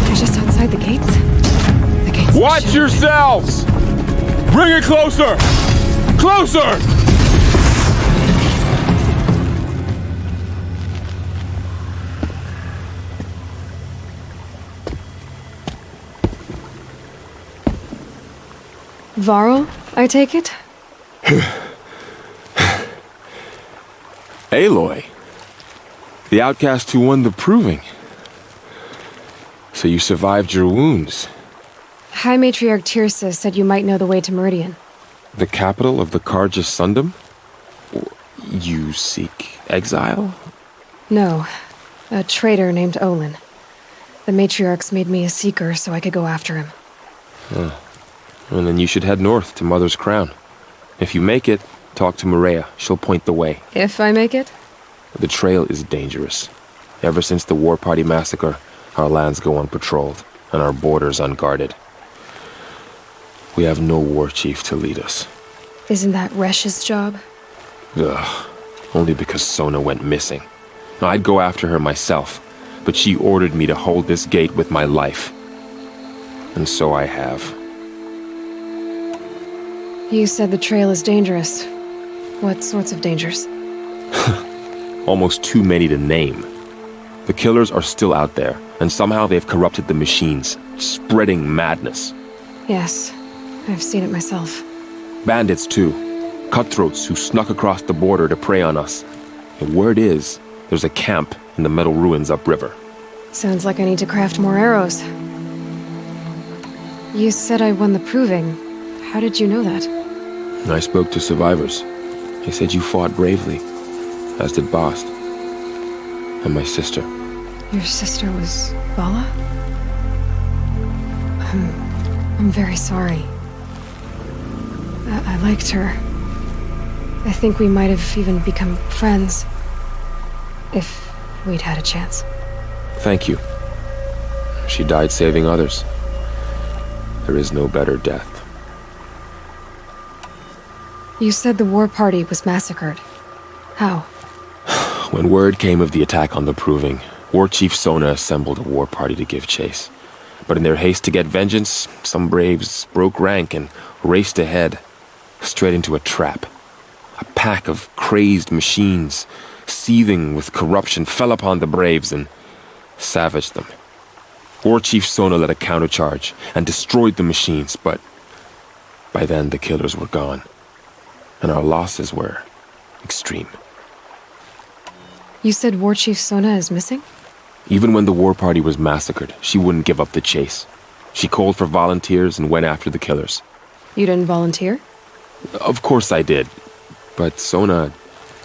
They're just outside the gates? The gates. Watch yourselves! Bring it closer! Closer! Varl, I take it? Aloy. The outcast who won the proving. So you survived your wounds. High Matriarch Tirsa said you might know the way to Meridian. The capital of the Carja Sundom? You seek exile? No. A traitor named Olin. The Matriarchs made me a seeker so I could go after him. And then you should head north to Mother's Crown. If you make it, talk to Maria. She'll point the way. If I make it? The trail is dangerous. Ever since the War Party massacre, our lands go unpatrolled, and our borders unguarded. We have no war chief to lead us. Isn't that Resh's job? Ugh. Only because Sona went missing. I'd go after her myself, but she ordered me to hold this gate with my life. And so I have. You said the trail is dangerous. What sorts of dangers? Almost too many to name. The killers are still out there, and somehow they've corrupted the machines, spreading madness. Yes, I've seen it myself. Bandits, too. Cutthroats who snuck across the border to prey on us. And word is, there's a camp in the metal ruins upriver. Sounds like I need to craft more arrows. You said I won the proving. How did you know that? I spoke to survivors. They said you fought bravely, as did Bast. And my sister. Your sister was Vala? I'm very sorry. I liked her. I think we might have even become friends. If we'd had a chance. Thank you. She died saving others. There is no better death. You said the war party was massacred. How? When word came of the attack on the Proving, War Chief Sona assembled a war party to give chase. But in their haste to get vengeance, some braves broke rank and raced ahead, straight into a trap. A pack of crazed machines, seething with corruption, fell upon the braves and savaged them. War Chief Sona led a countercharge and destroyed the machines, but by then the killers were gone, and our losses were extreme. You said War Chief Sona is missing? Even when the war party was massacred, she wouldn't give up the chase. She called for volunteers and went after the killers. You didn't volunteer? Of course I did, but Sona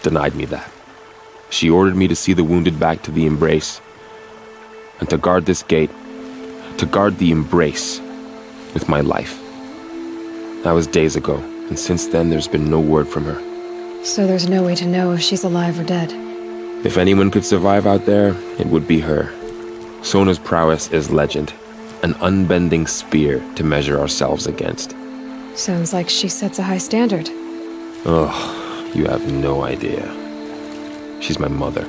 denied me that. She ordered me to see the wounded back to the Embrace, and to guard this gate, to guard the Embrace with my life. That was days ago, and since then there's been no word from her. So there's no way to know if she's alive or dead. If anyone could survive out there, it would be her. Sona's prowess is legend, an unbending spear to measure ourselves against. Sounds like she sets a high standard. Ugh, you have no idea. She's my mother.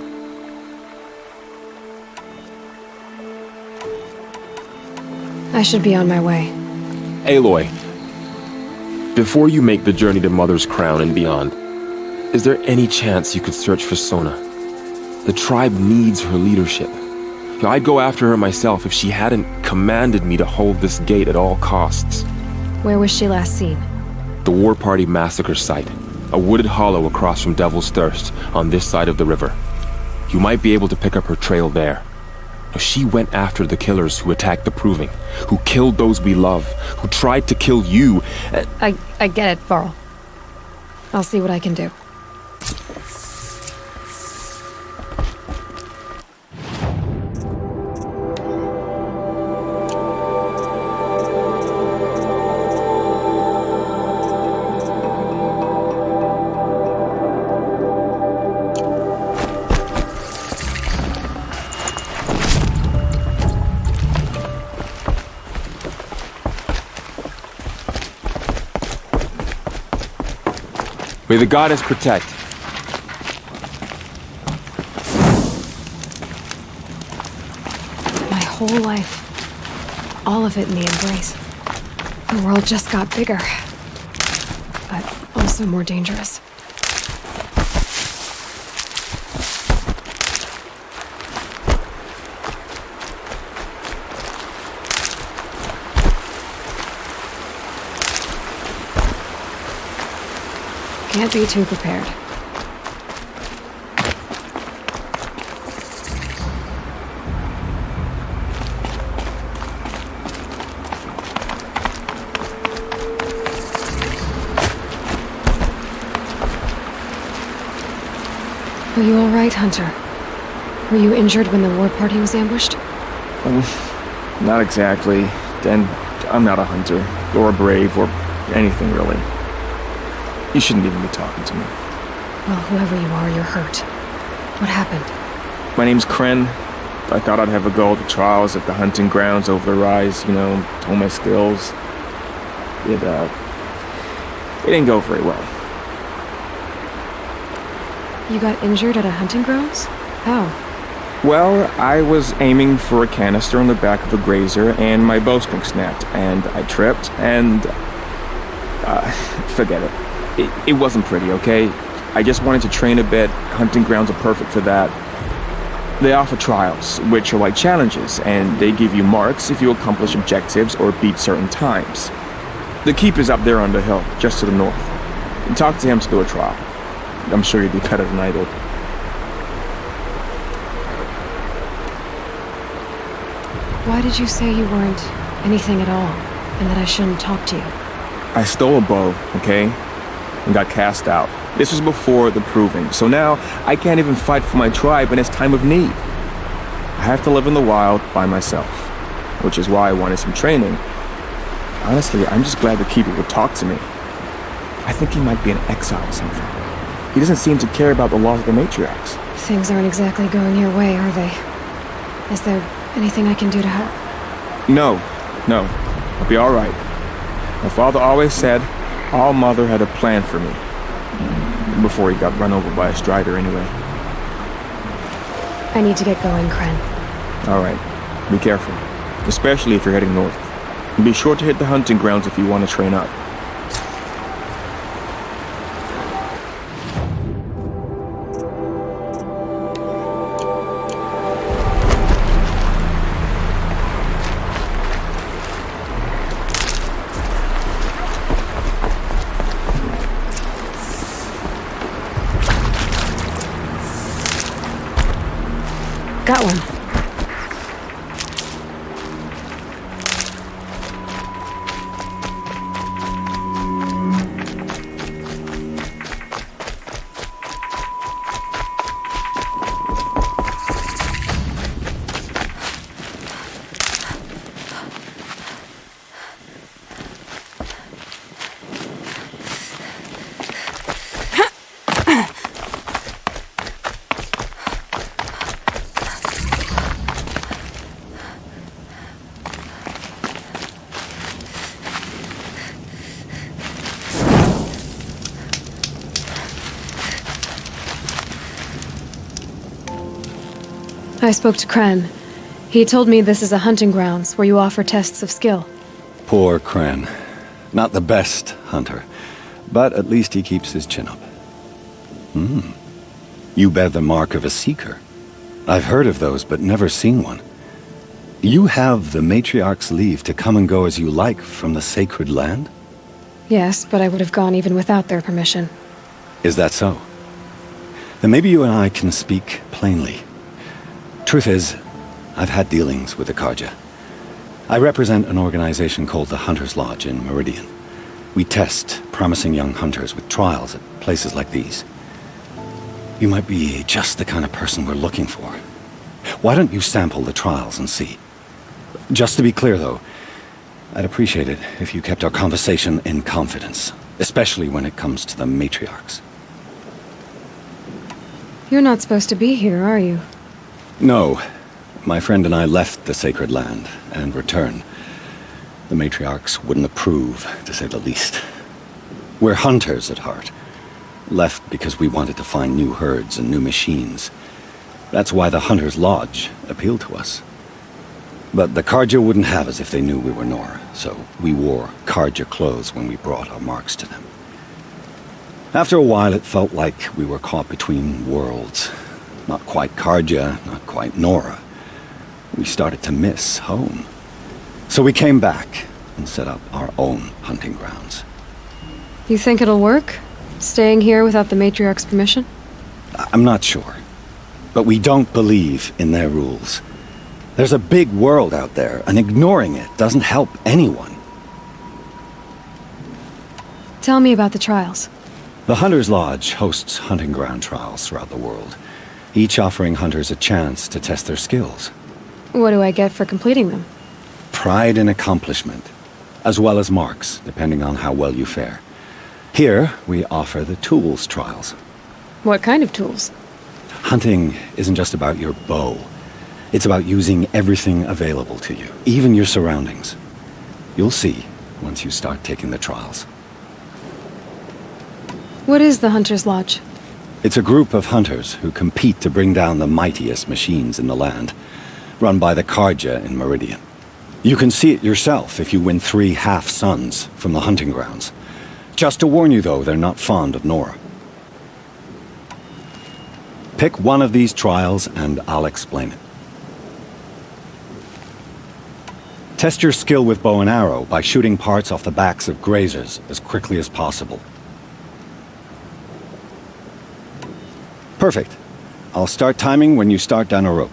I should be on my way. Aloy, before you make the journey to Mother's Crown and beyond, is there any chance you could search for Sona? The tribe needs her leadership. I'd go after her myself if she hadn't commanded me to hold this gate at all costs. Where was she last seen? The War Party massacre site, a wooded hollow across from Devil's Thirst on this side of the river. You might be able to pick up her trail there. She went after the killers who attacked the Proving, who killed those we love, who tried to kill you. I get it, Varl. I'll see what I can do. May the goddess protect. My whole whole life. All of it in the embrace. The world just got bigger. But also more dangerous. Can't be too prepared. Are you all right, Hunter? Were you injured when the war party was ambushed? Not exactly. And I'm not a hunter, or a brave, or anything really. You shouldn't even be talking to me. Well, whoever you are, you're hurt. What happened? My name's Kren. I thought I'd have a go at the trials at the hunting grounds over the rise, hone my skills. It didn't go very well. You got injured at a hunting grounds? How? Well, I was aiming for a canister on the back of a grazer, and my bowstring snapped, and I tripped, and... forget it. It wasn't pretty, okay? I just wanted to train a bit. Hunting grounds are perfect for that. They offer trials, which are like challenges, and they give you marks if you accomplish objectives or beat certain times. The keep is up there on the hill, just to the north. And talk to him to do a trial. I'm sure you'd be better than I did. Why did you say you weren't anything at all, and that I shouldn't talk to you? I stole a bow, okay? And got cast out. This was before the proving, so now I can't even fight for my tribe in its time of need. I have to live in the wild by myself, which is why I wanted some training. Honestly, I'm just glad the Keeper would talk to me. I think he might be in exile or something. He doesn't seem to care about the laws of the matriarchs. Things aren't exactly going your way, are they? Is there anything I can do to help? No. I'll be all right. My father always said All Mother had a plan for me. Before he got run over by a strider anyway. I need to get going, Kren. All right. Be careful. Especially if you're heading north. And be sure to hit the hunting grounds if you want to train up. Got one. I spoke to Kren. He told me this is a hunting grounds where you offer tests of skill. Poor Kren. Not the best hunter, but at least he keeps his chin up. You bear the mark of a seeker. I've heard of those, but never seen one. You have the matriarch's leave to come and go as you like from the sacred land? Yes, but I would have gone even without their permission. Is that so? Then maybe you and I can speak plainly. Truth is, I've had dealings with the Carja. I represent an organization called the Hunter's Lodge in Meridian. We test promising young hunters with trials at places like these. You might be just the kind of person we're looking for. Why don't you sample the trials and see? Just to be clear, though, I'd appreciate it if you kept our conversation in confidence, especially when it comes to the matriarchs. You're not supposed to be here, are you? No. My friend and I left the sacred land and returned. The matriarchs wouldn't approve, to say the least. We're hunters at heart. Left because we wanted to find new herds and new machines. That's why the Hunter's Lodge appealed to us. But the Karja wouldn't have us if they knew we were Nora, so we wore Karja clothes when we brought our marks to them. After a while, it felt like we were caught between worlds. Not quite Karja, not quite Nora. We started to miss home. So we came back and set up our own hunting grounds. You think it'll work? Staying here without the Matriarch's permission? I'm not sure. But we don't believe in their rules. There's a big world out there, and ignoring it doesn't help anyone. Tell me about the trials. The Hunter's Lodge hosts hunting ground trials throughout the world, each offering hunters a chance to test their skills. What do I get for completing them? Pride in accomplishment, as well as marks, depending on how well you fare. Here, we offer the tools trials. What kind of tools? Hunting isn't just about your bow. It's about using everything available to you, even your surroundings. You'll see once you start taking the trials. What is the Hunter's Lodge? It's a group of hunters who compete to bring down the mightiest machines in the land, run by the Karja in Meridian. You can see it yourself if you win 3 half-suns from the hunting grounds. Just to warn you, though, they're not fond of Nora. Pick one of these trials and I'll explain it. Test your skill with bow and arrow by shooting parts off the backs of grazers as quickly as possible. Perfect. I'll start timing when you start down a rope.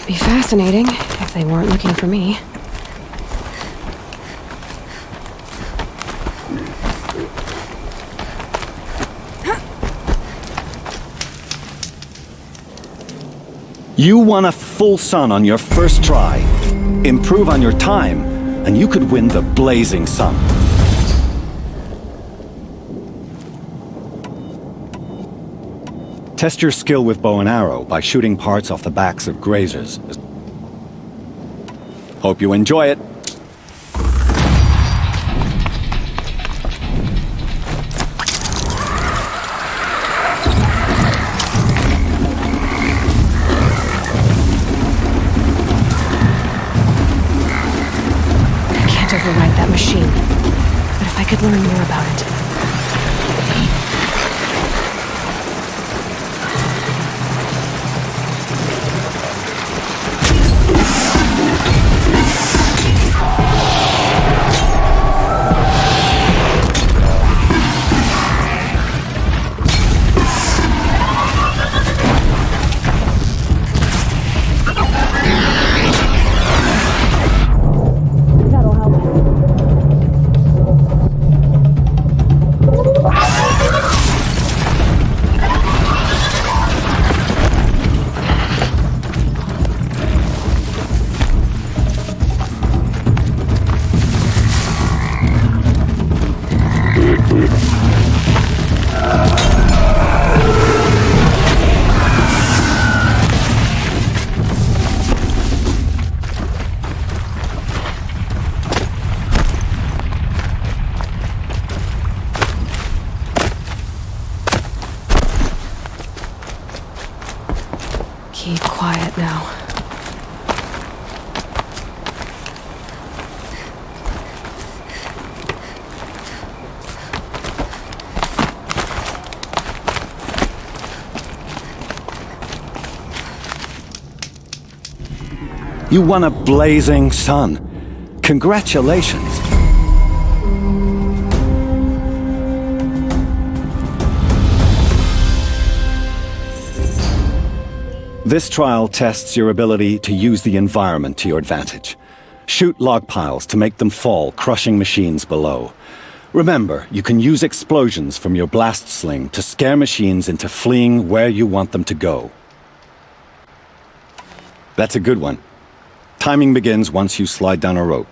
Be fascinating if they weren't looking for me. You won a full sun on your first try. Improve on your time, and you could win the Blazing Sun. Test your skill with bow and arrow by shooting parts off the backs of grazers. Hope you enjoy it. learn more about it. Keep quiet now. You won a blazing sun. Congratulations. This trial tests your ability to use the environment to your advantage. Shoot log piles to make them fall, crushing machines below. Remember, you can use explosions from your blast sling to scare machines into fleeing where you want them to go. That's a good one. Timing begins once you slide down a rope.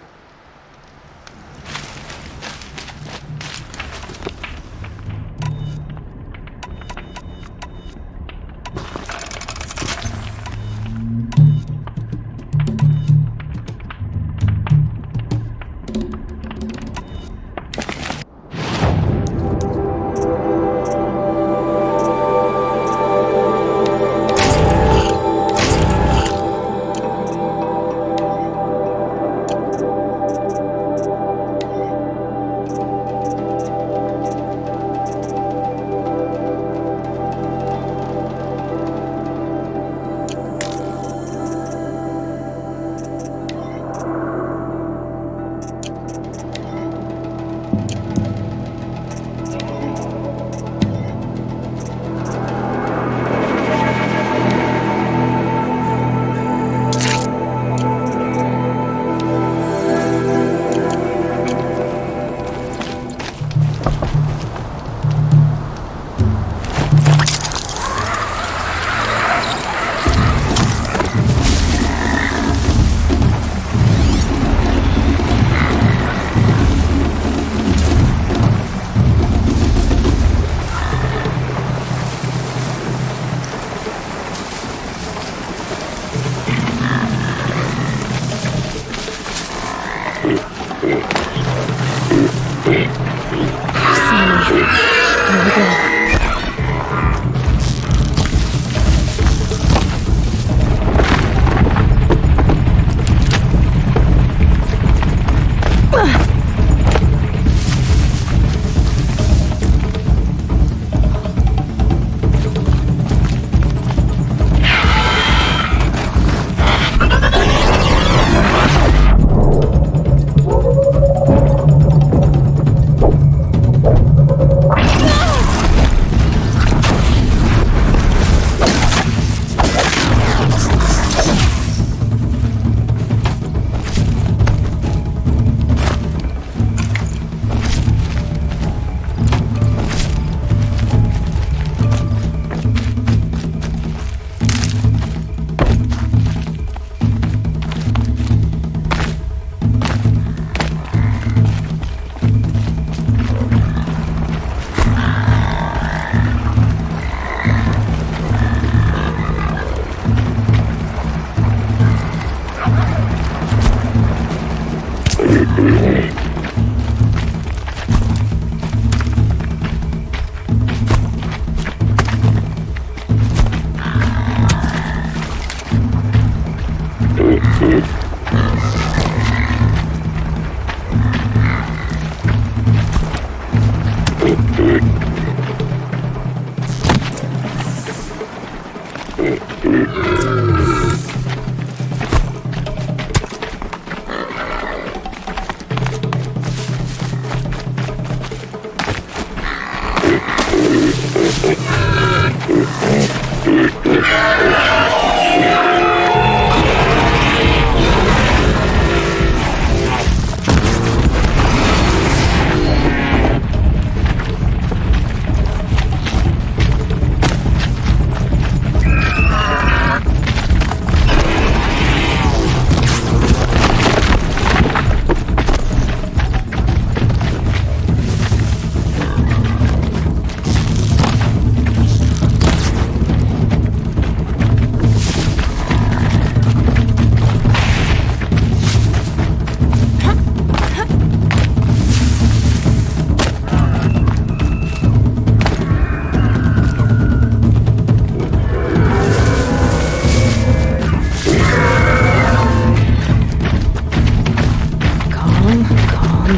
Calm, calm.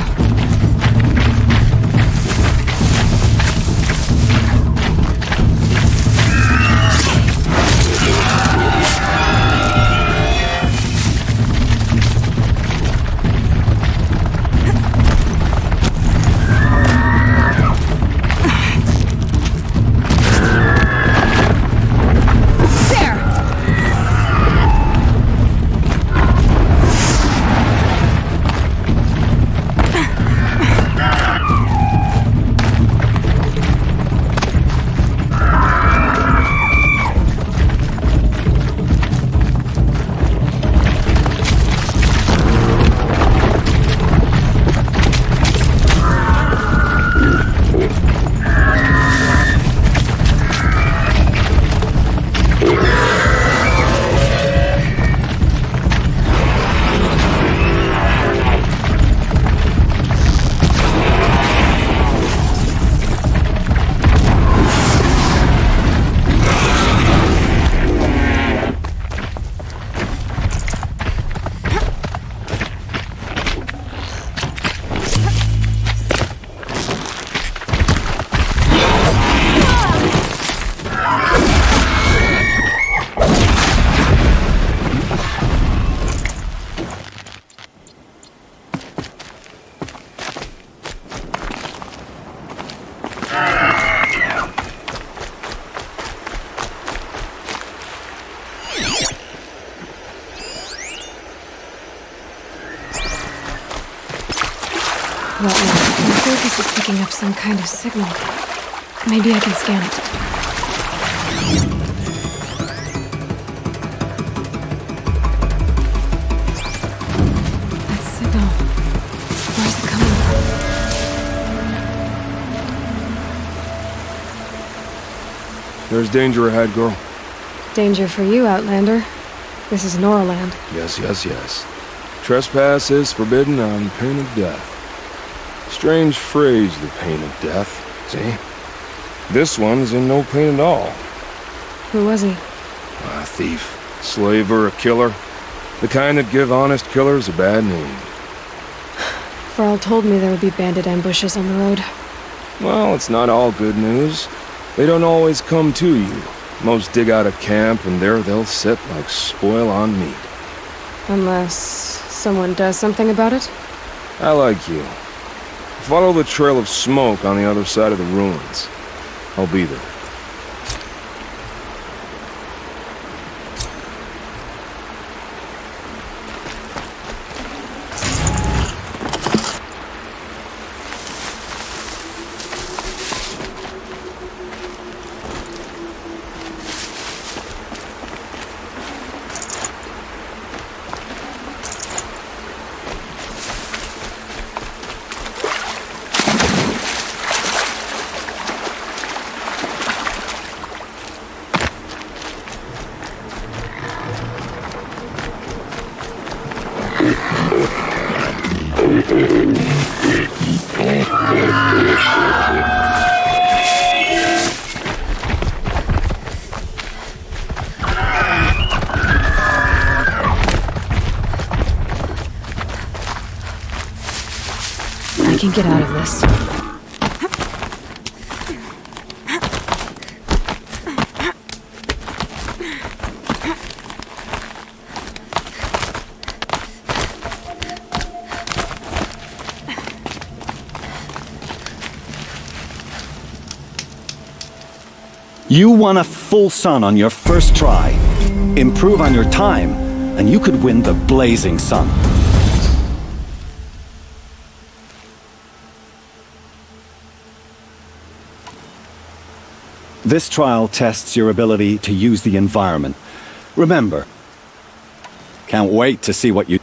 What now? My focus is picking up some kind of signal. Maybe I can scan it. That signal. Where's it coming from? There's danger ahead, girl. Danger for you, Outlander. This is Noraland. Yes, yes, yes. Trespass is forbidden on pain of death. Strange phrase, the pain of death. See? This one's in no pain at all. Who was he? A thief, slaver, a killer. The kind that give honest killers a bad name. Varl told me there would be bandit ambushes on the road. Well, it's not all good news. They don't always come to you. Most dig out of camp, and there they'll sit like spoil on meat. Unless someone does something about it? I like you. Follow the trail of smoke on the other side of the ruins. I'll be there. I can get out of this. You won a full sun on your first try. Improve on your time, and you could win the Blazing Sun. This trial tests your ability to use the environment. Remember, can't wait to see what you...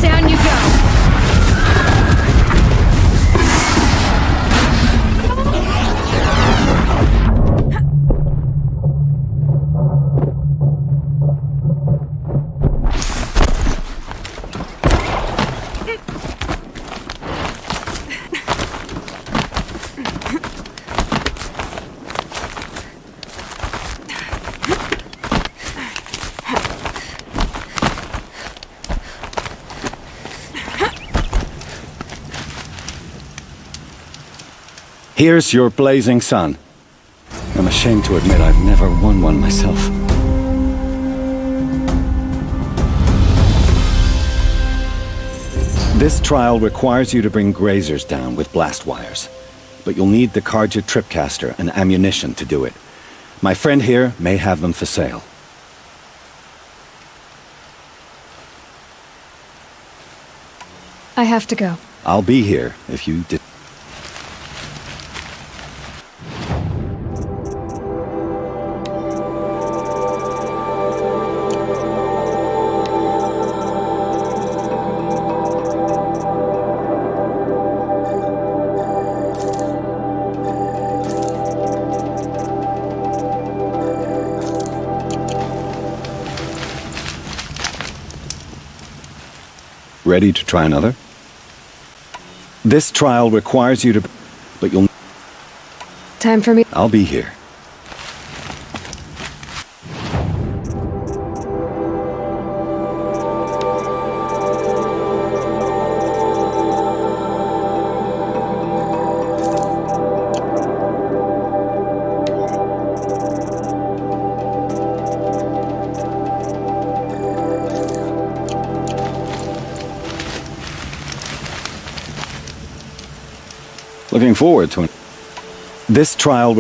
Down you go. Here's your Blazing Sun. I'm ashamed to admit I've never won one myself. This trial requires you to bring grazers down with blast wires. But you'll need the Carja Tripcaster and ammunition to do it. My friend here may have them for sale. I have to go. I'll be here if you did. Ready to try another? This trial requires you to... But you'll... Time for me. I'll be here. Looking forward to it. This trial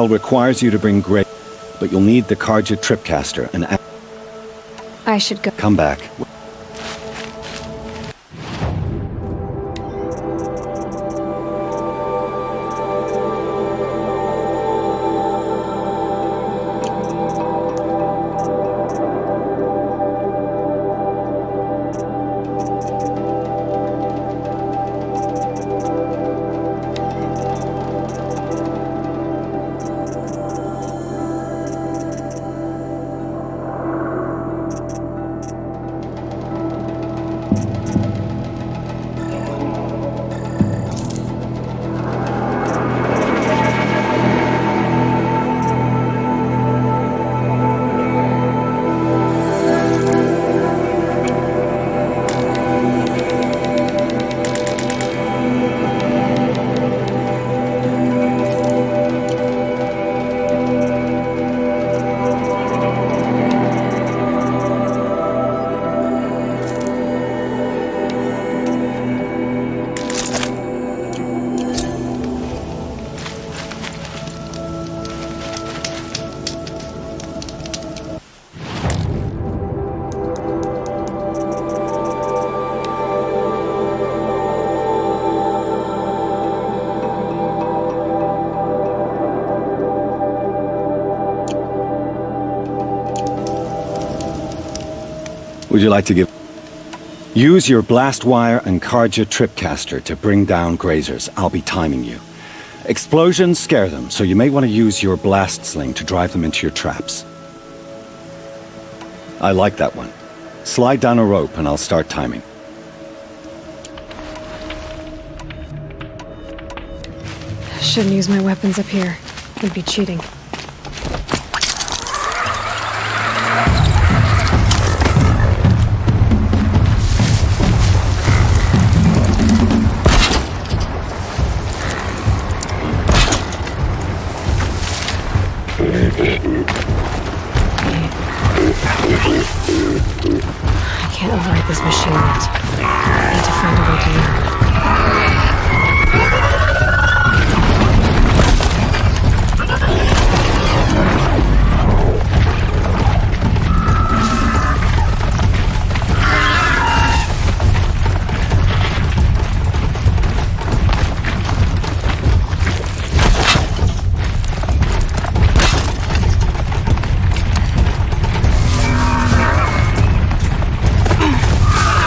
requires you to bring great, but you'll need the Carja Tripcaster and I should go. come back. Would you like to give... Use your blast wire and Carja Tripcaster to bring down grazers. I'll be timing you. Explosions scare them, so you may want to use your blast sling to drive them into your traps. I like that one. Slide down a rope and I'll start timing. Shouldn't use my weapons up here. Would be cheating. I can't override this machine yet. I need to find a way to learn.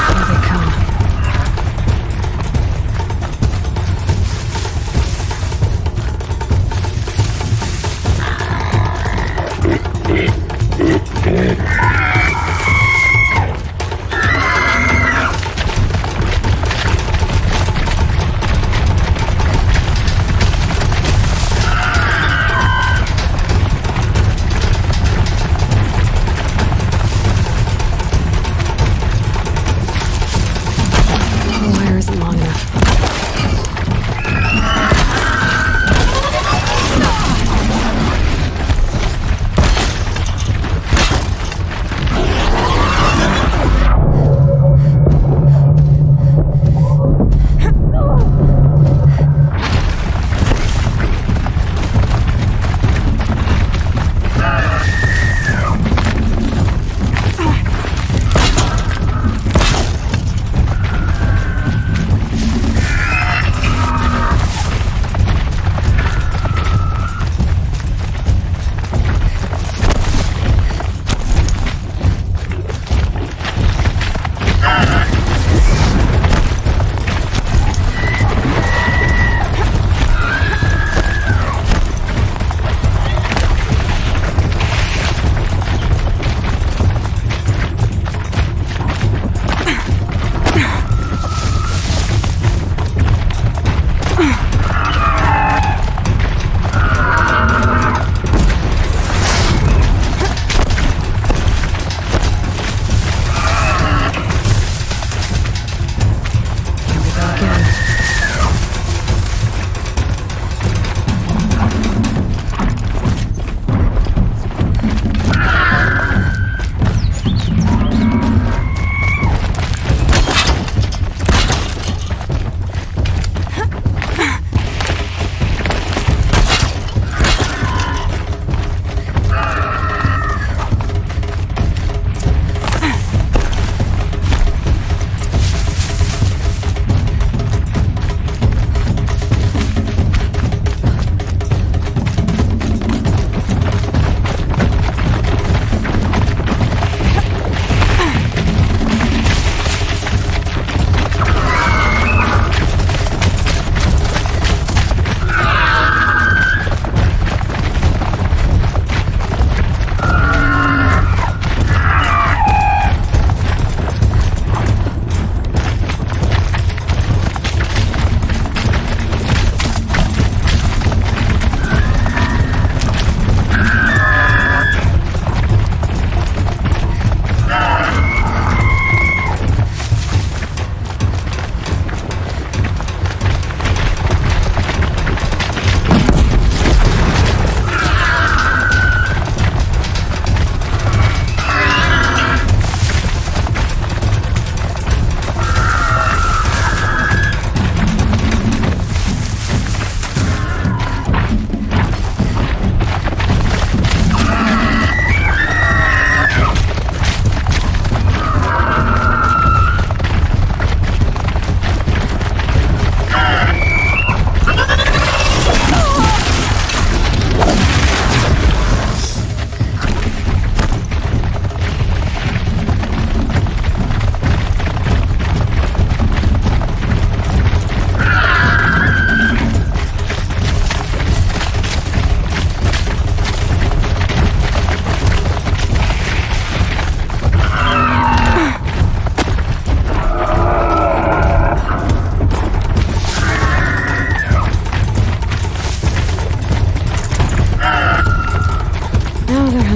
Here they come. The wire isn't long enough. Here we go again.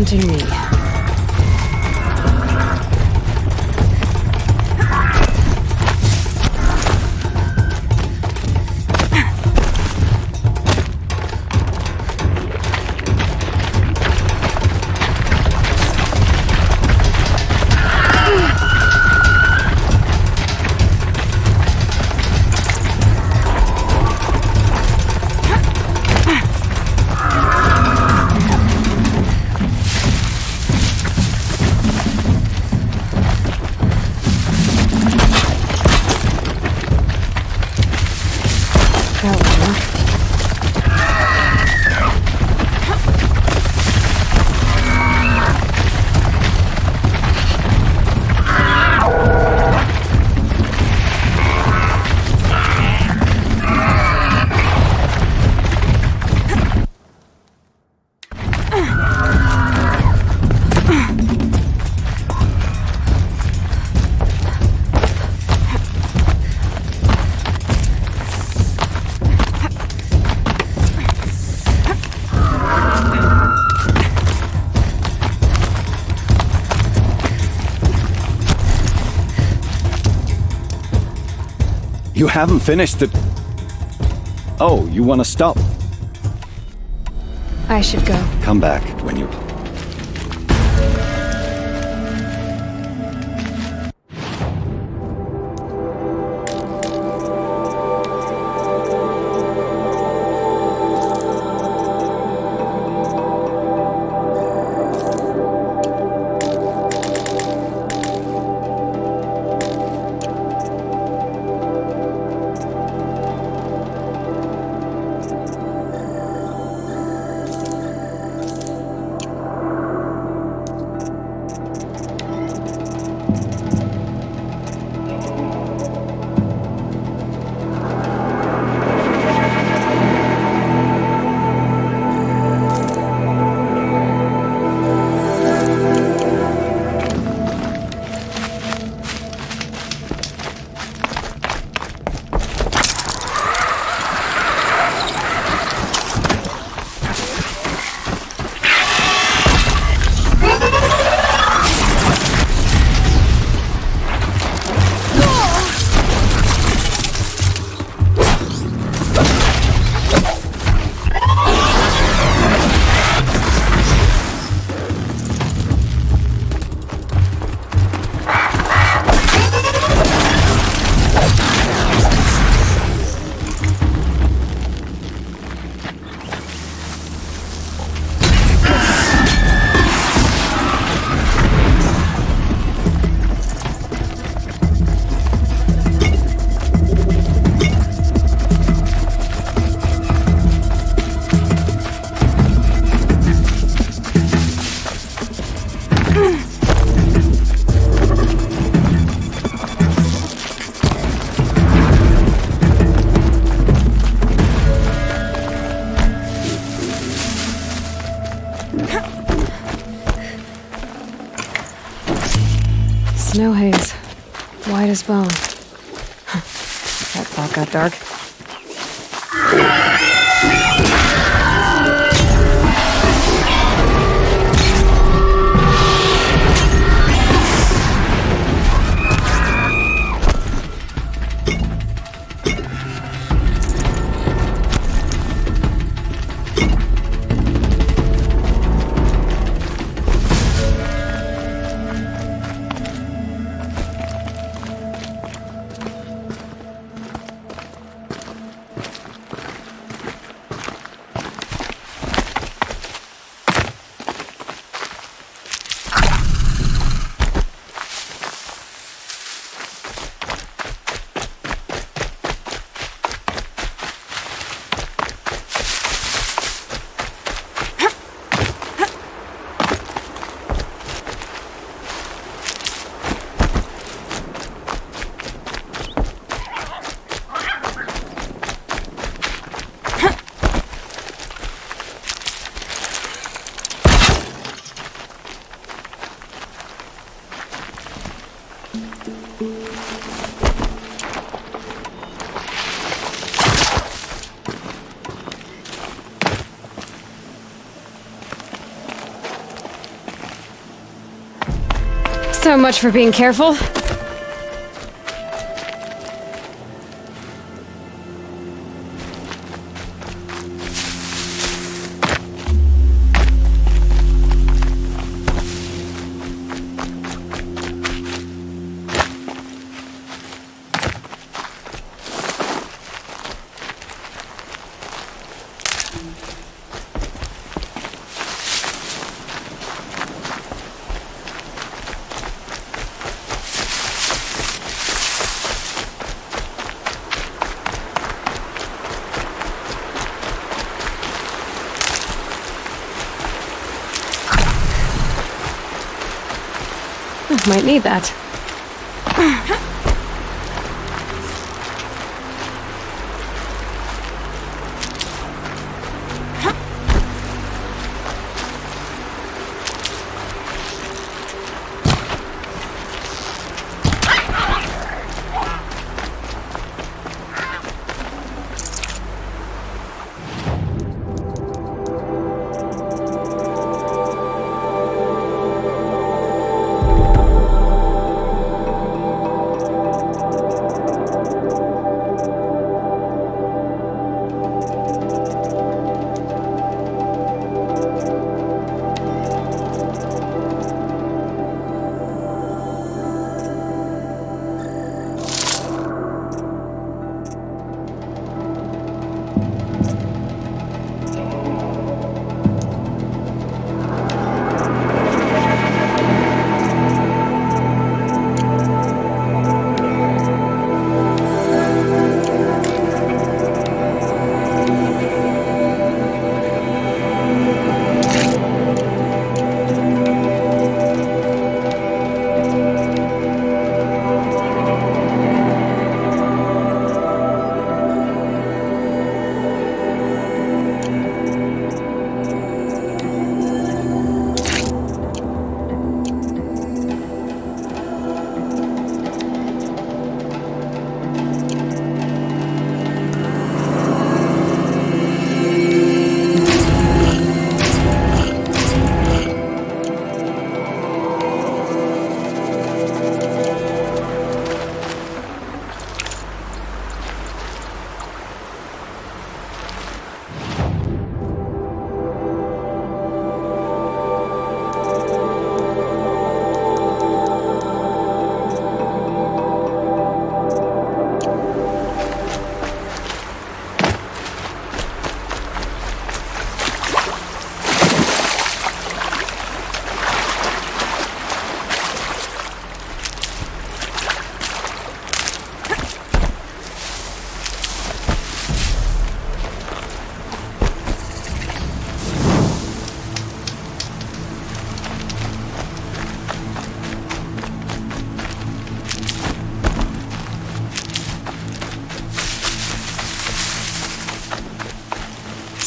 hunting me. You haven't finished the... Oh, you want to stop? I should go. Come back when you... Snow haze. White as bone. That thought got dark. So much for being careful. Might need that.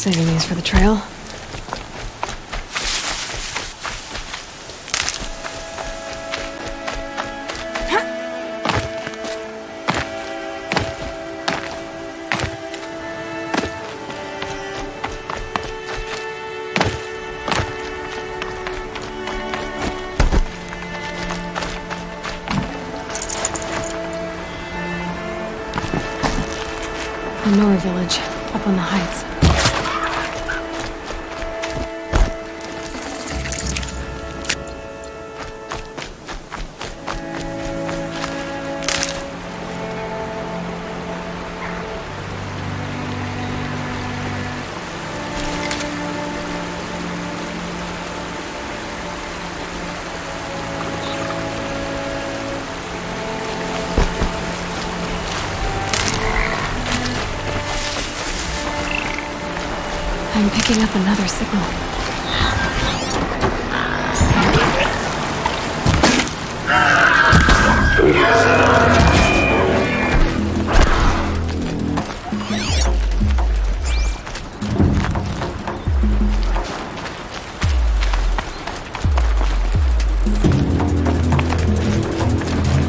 Saving these for the trail. The Nora village, up on the heights. I'm picking up another signal.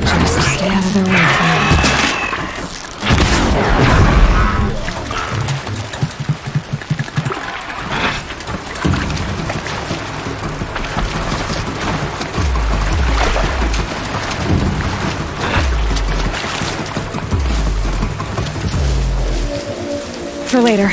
Just stay out of their way for now. For later.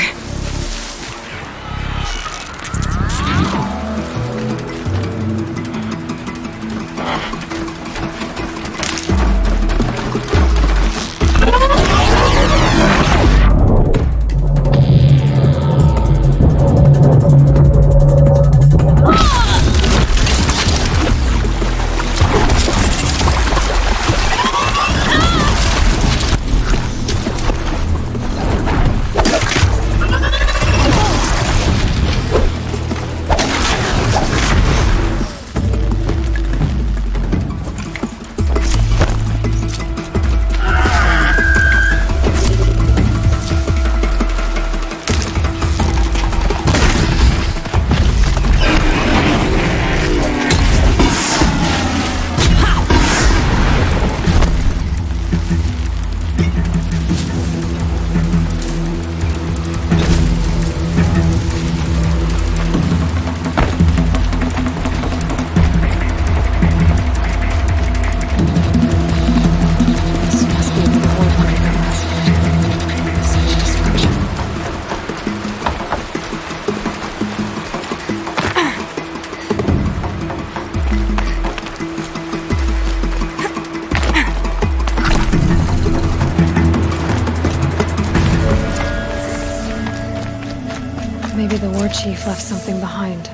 Maybe the war chief left something behind.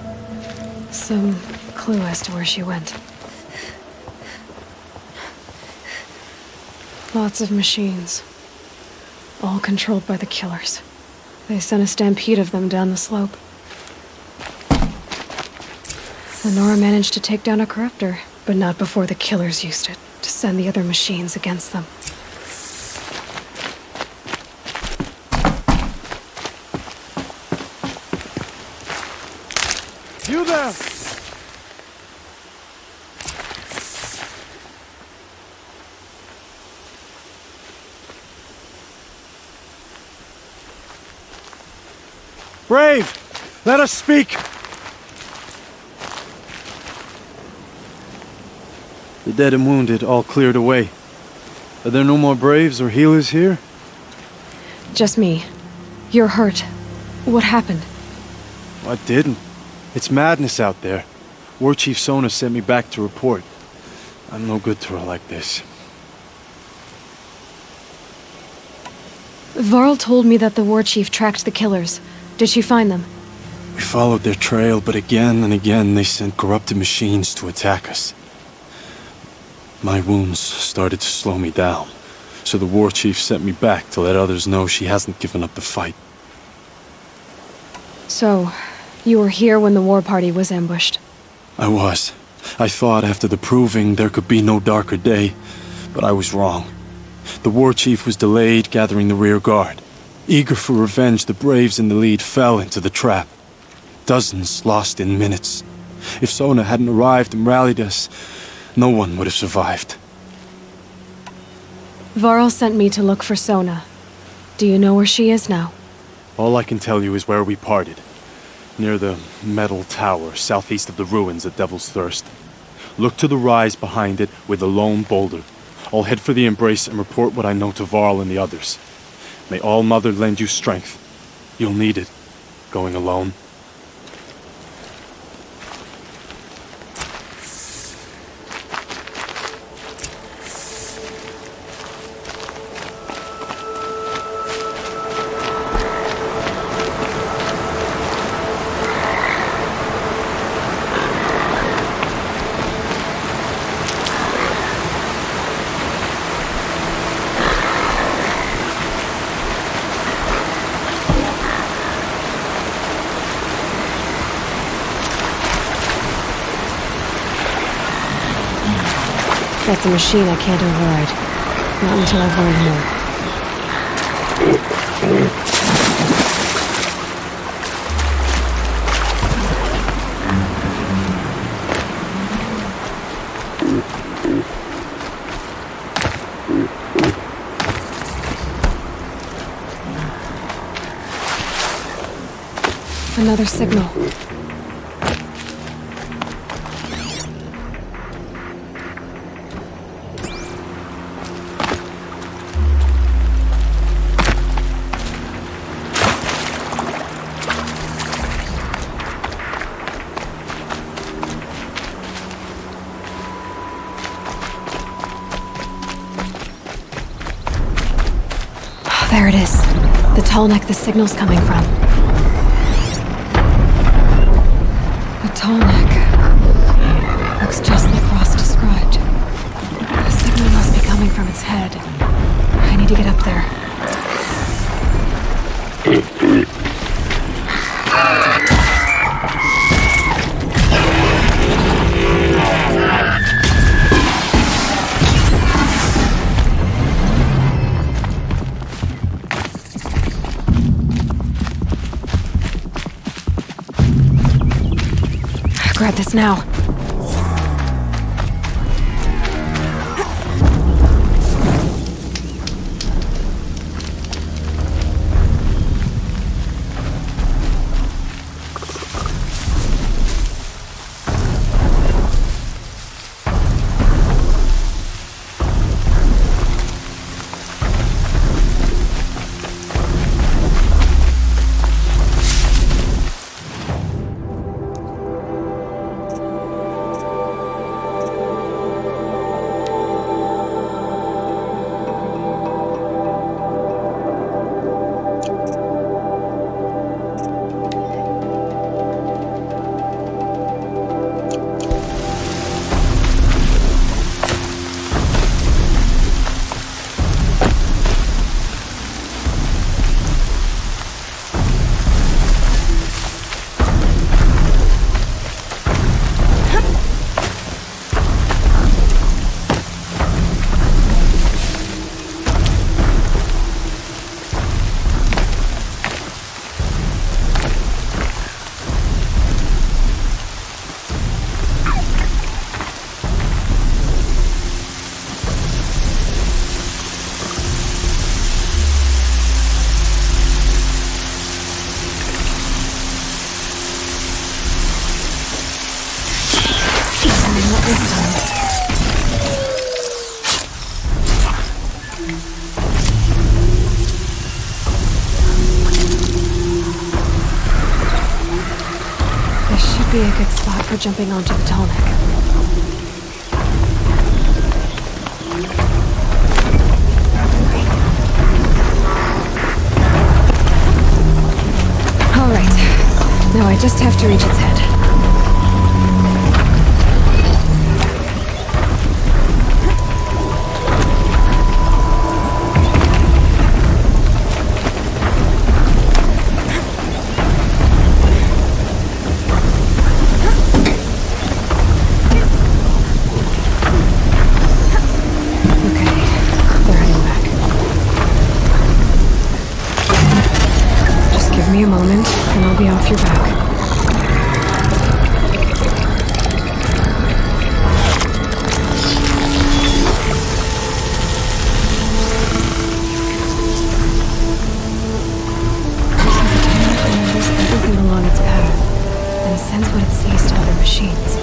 Some clue as to where she went. Lots of machines. All controlled by the killers. They sent a stampede of them down the slope. The Nora managed to take down a corruptor, but not before the killers used it to send the other machines against them. You there! Brave! Let us speak! The dead and wounded all cleared away. Are there no more Braves or healers here? Just me. You're hurt. What happened? I didn't. It's madness out there. War Chief Sona sent me back to report. I'm no good to her like this. Varl told me that the war chief tracked the killers. Did she find them? We followed their trail, but again and again they sent corrupted machines to attack us. My wounds started to slow me down, so the war chief sent me back to let others know she hasn't given up the fight. So, you were here when the war party was ambushed? I was. I thought after the proving there could be no darker day, but I was wrong. The war chief was delayed gathering the rear guard. Eager for revenge, the Braves in the lead fell into the trap. Dozens lost in minutes. If Sona hadn't arrived and rallied us, no one would have survived. Varl sent me to look for Sona. Do you know where she is now? All I can tell you is where we parted. Near the metal tower, southeast of the ruins at Devil's Thirst. Look to the rise behind it with a lone boulder. I'll head for the Embrace and report what I know to Varl and the others. May All Mother lend you strength. You'll need it, going alone. That's a machine I can't override. Not until I've learned more. Another signal. There it is. The tall neck the signal's coming from. The tall neck. Looks just like Ross described. The signal must be coming from its head. I need to get up there. Grab this now. Be a good spot for jumping onto the tall neck. All right. Now I just have to reach its head. Okay, they're heading back. sees to other machines.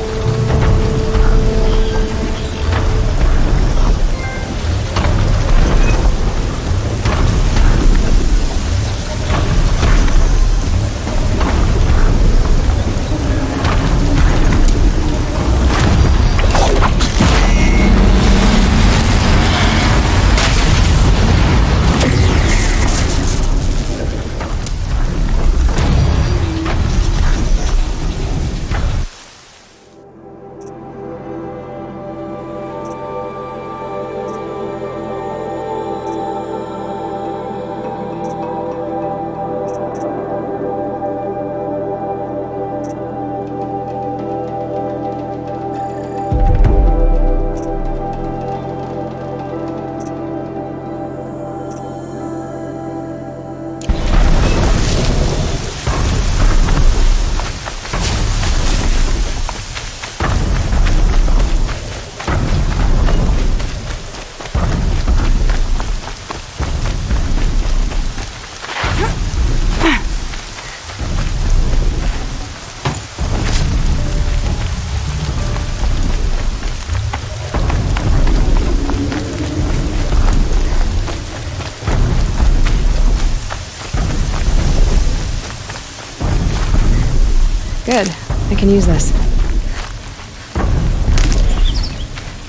Good. I can use this.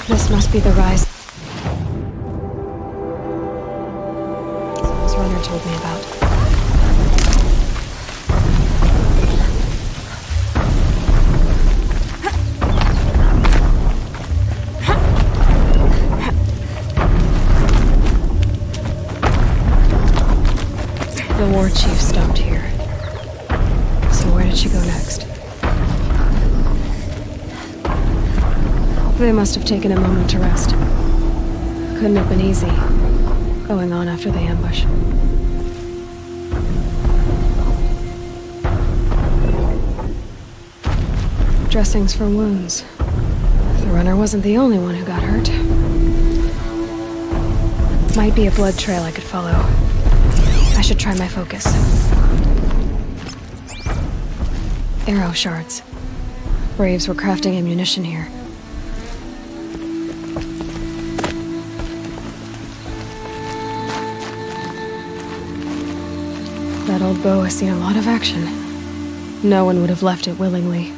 This must be the rise Saul's runner told me about. The war chief stopped here. So where did she go next? They must have taken a moment to rest. Couldn't have been easy, going on after the ambush. Dressings for wounds. The runner wasn't the only one who got hurt. Might be a blood trail I could follow. I should try my focus. Arrow shards. Braves were crafting ammunition here. That old bow has seen a lot of action. No one would have left it willingly.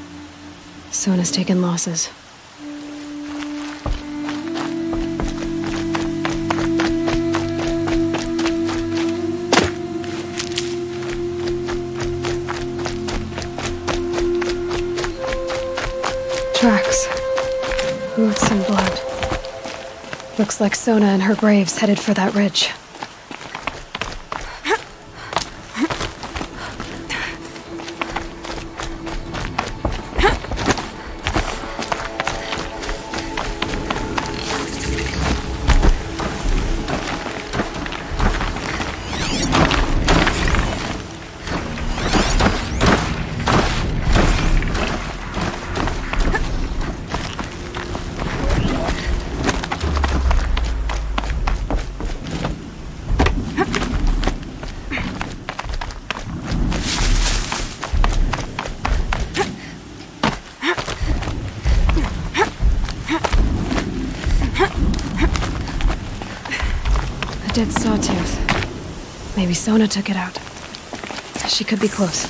Sona's taken losses. Tracks. Boots and blood. Looks like Sona and her braves headed for that ridge. A dead sawtooth. Maybe Sona took it out. She could be close.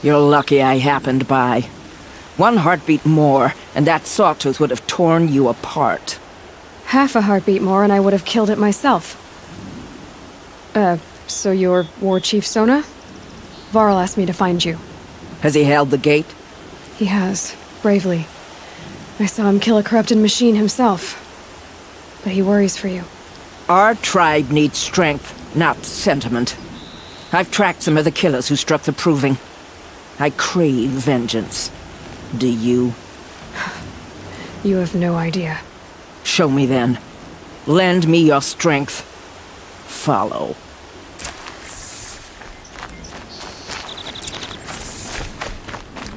You're lucky I happened by. One heartbeat more, and that sawtooth would have torn you apart. Half a heartbeat more and I would have killed it myself. So you're War Chief Sona? Varl asked me to find you. Has he held the gate? He has, bravely. I saw him kill a corrupted machine himself. But he worries for you. Our tribe needs strength, not sentiment. I've tracked some of the killers who struck the Proving. I crave vengeance. Do you? You have no idea. Show me then. Lend me your strength. Follow.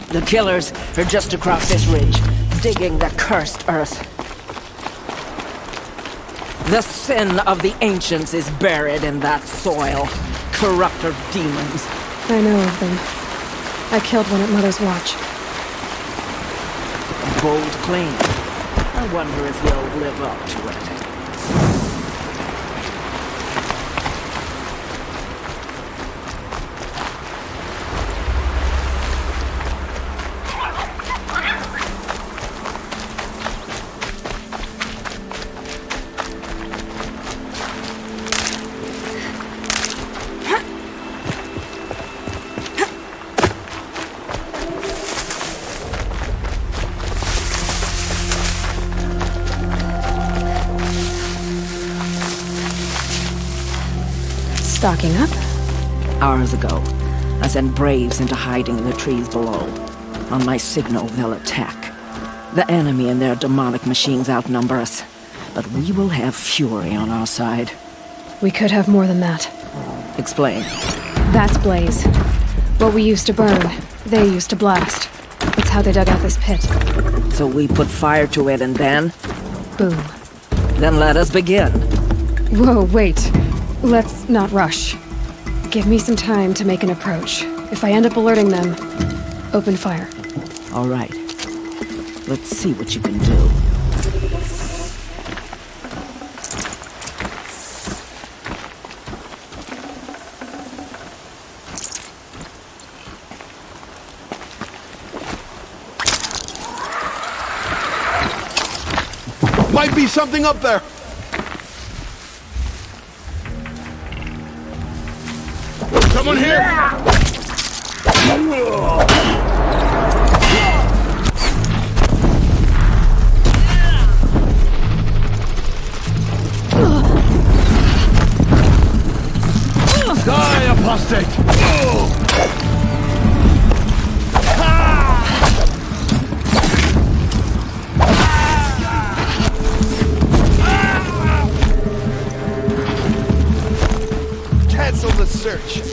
The killers are just across this ridge, digging the cursed earth. The sin of the ancients is buried in that soil. Corrupter demons. I know of them. I killed one at Mother's Watch. A bold claim. I wonder if you'll live up to it. Stocking up? Hours ago, I sent Braves into hiding in the trees below. On my signal, they'll attack. The enemy and their demonic machines outnumber us, but we will have fury on our side. We could have more than that. Explain. That's Blaze. What we used to burn, they used to blast. That's how they dug out this pit. So we put fire to it and then? Boom. Then let us begin. Whoa, wait. Let's not rush. Give me some time to make an approach. If I end up alerting them, open fire. All right. Let's see what you can do. Might be something up there. Someone here! Die, apostate! Cancel the search.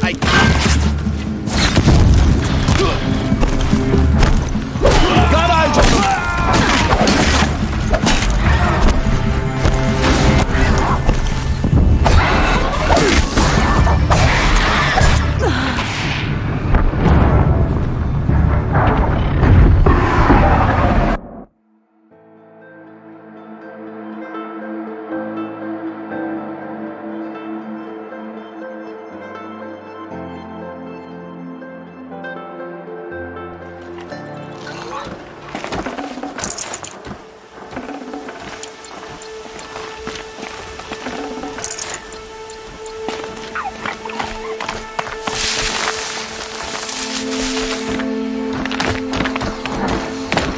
Got eyes on them!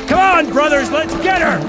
Come on, brothers, let's get her!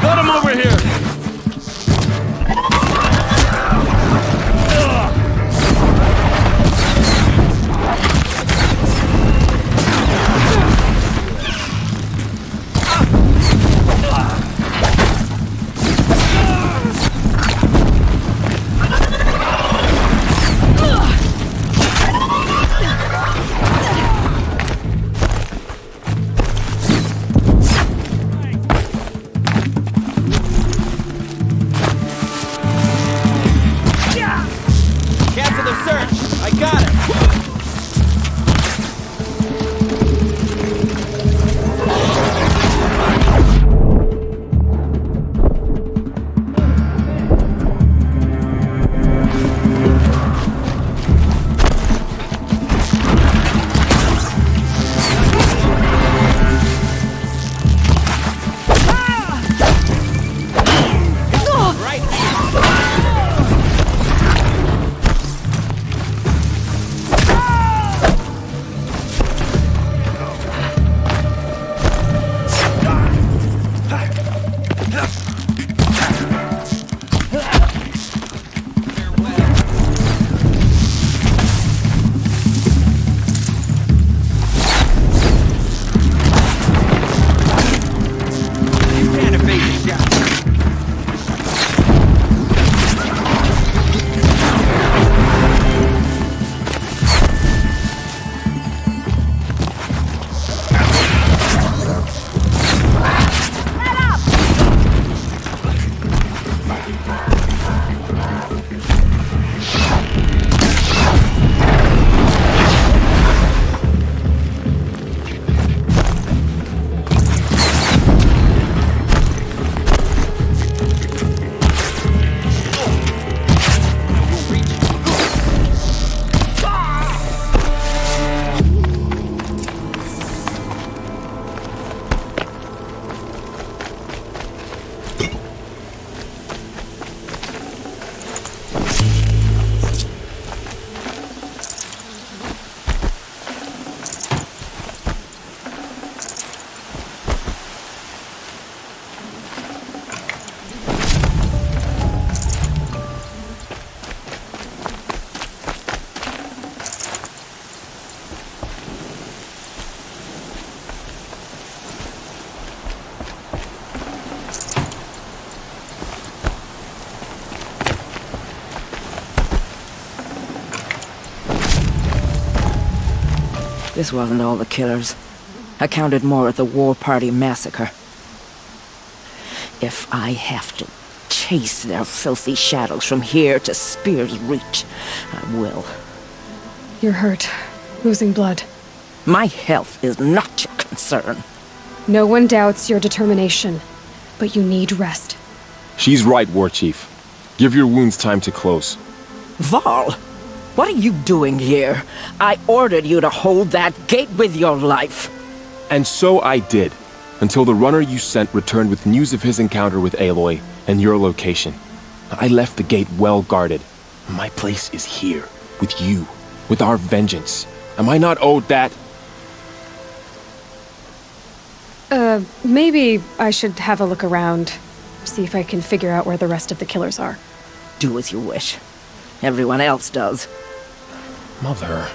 Got him over here! Cancel the search! I got it! This wasn't all the killers. I counted more at the War Party massacre. If I have to chase their filthy shadows from here to Spear's Reach, I will. You're hurt. Losing blood. My health is not your concern. No one doubts your determination, but you need rest. She's right, War Chief. Give your wounds time to close. Varl, what are you doing here? I ordered you to hold that gate with your life. And so I did, until the runner you sent returned with news of his encounter with Aloy and your location. I left the gate well guarded. My place is here, with you, with our vengeance. Am I not owed that? Maybe I should have a look around. See if I can figure out where the rest of the killers are. Do as you wish. Everyone else does. Mother.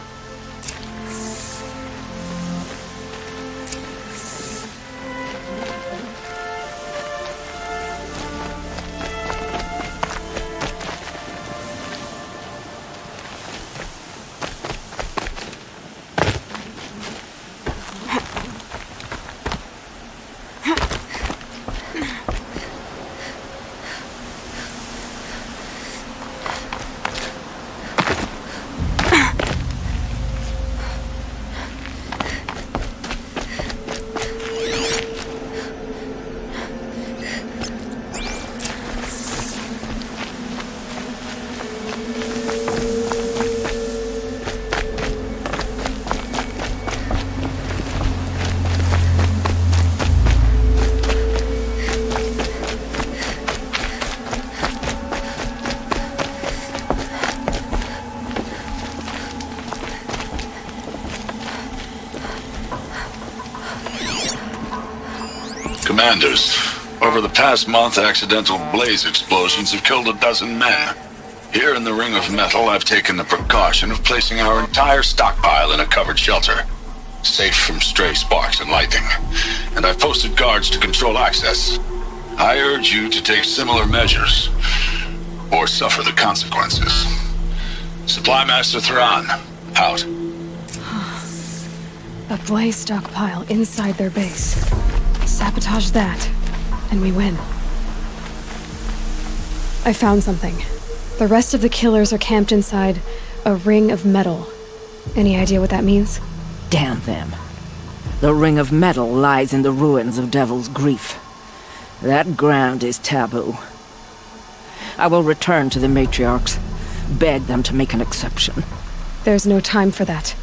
Commanders, over the past month, accidental blaze explosions have killed 12 men. Here in the Ring of Metal, I've taken the precaution of placing our entire stockpile in a covered shelter, safe from stray sparks and lightning, and I've posted guards to control access. I urge you to take similar measures, or suffer the consequences. Supply Master Thrawn, out. A blaze stockpile inside their base. Sabotage that, and we win. I found something. The rest of the killers are camped inside a ring of metal. Any idea what that means? Damn them. The Ring of Metal lies in the ruins of Devil's Grief. That ground is taboo. I will return to the matriarchs, beg them to make an exception. There's no time for that.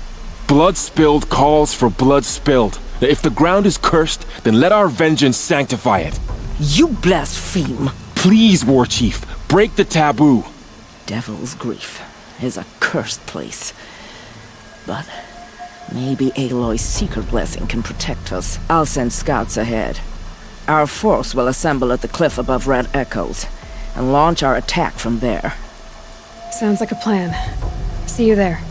Blood spilled calls for blood spilled. If the ground is cursed, then let our vengeance sanctify it. You blaspheme! Please, War Chief, break the taboo. Devil's Grief is a cursed place. But maybe Aloy's secret blessing can protect us. I'll send scouts ahead. Our force will assemble at the cliff above Red Echoes, and launch our attack from there. Sounds like a plan. See you there.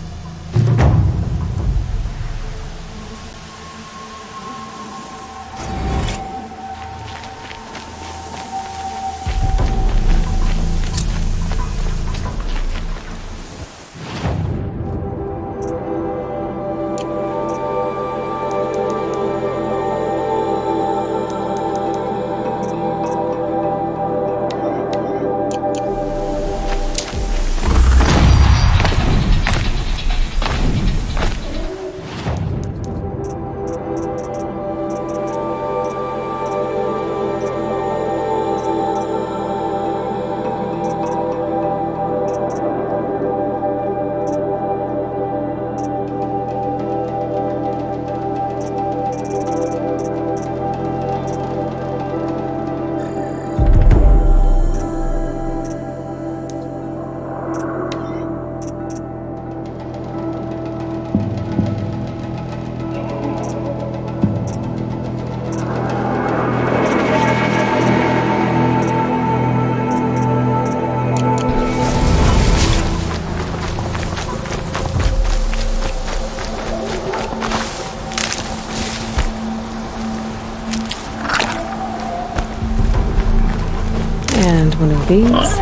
And one of these.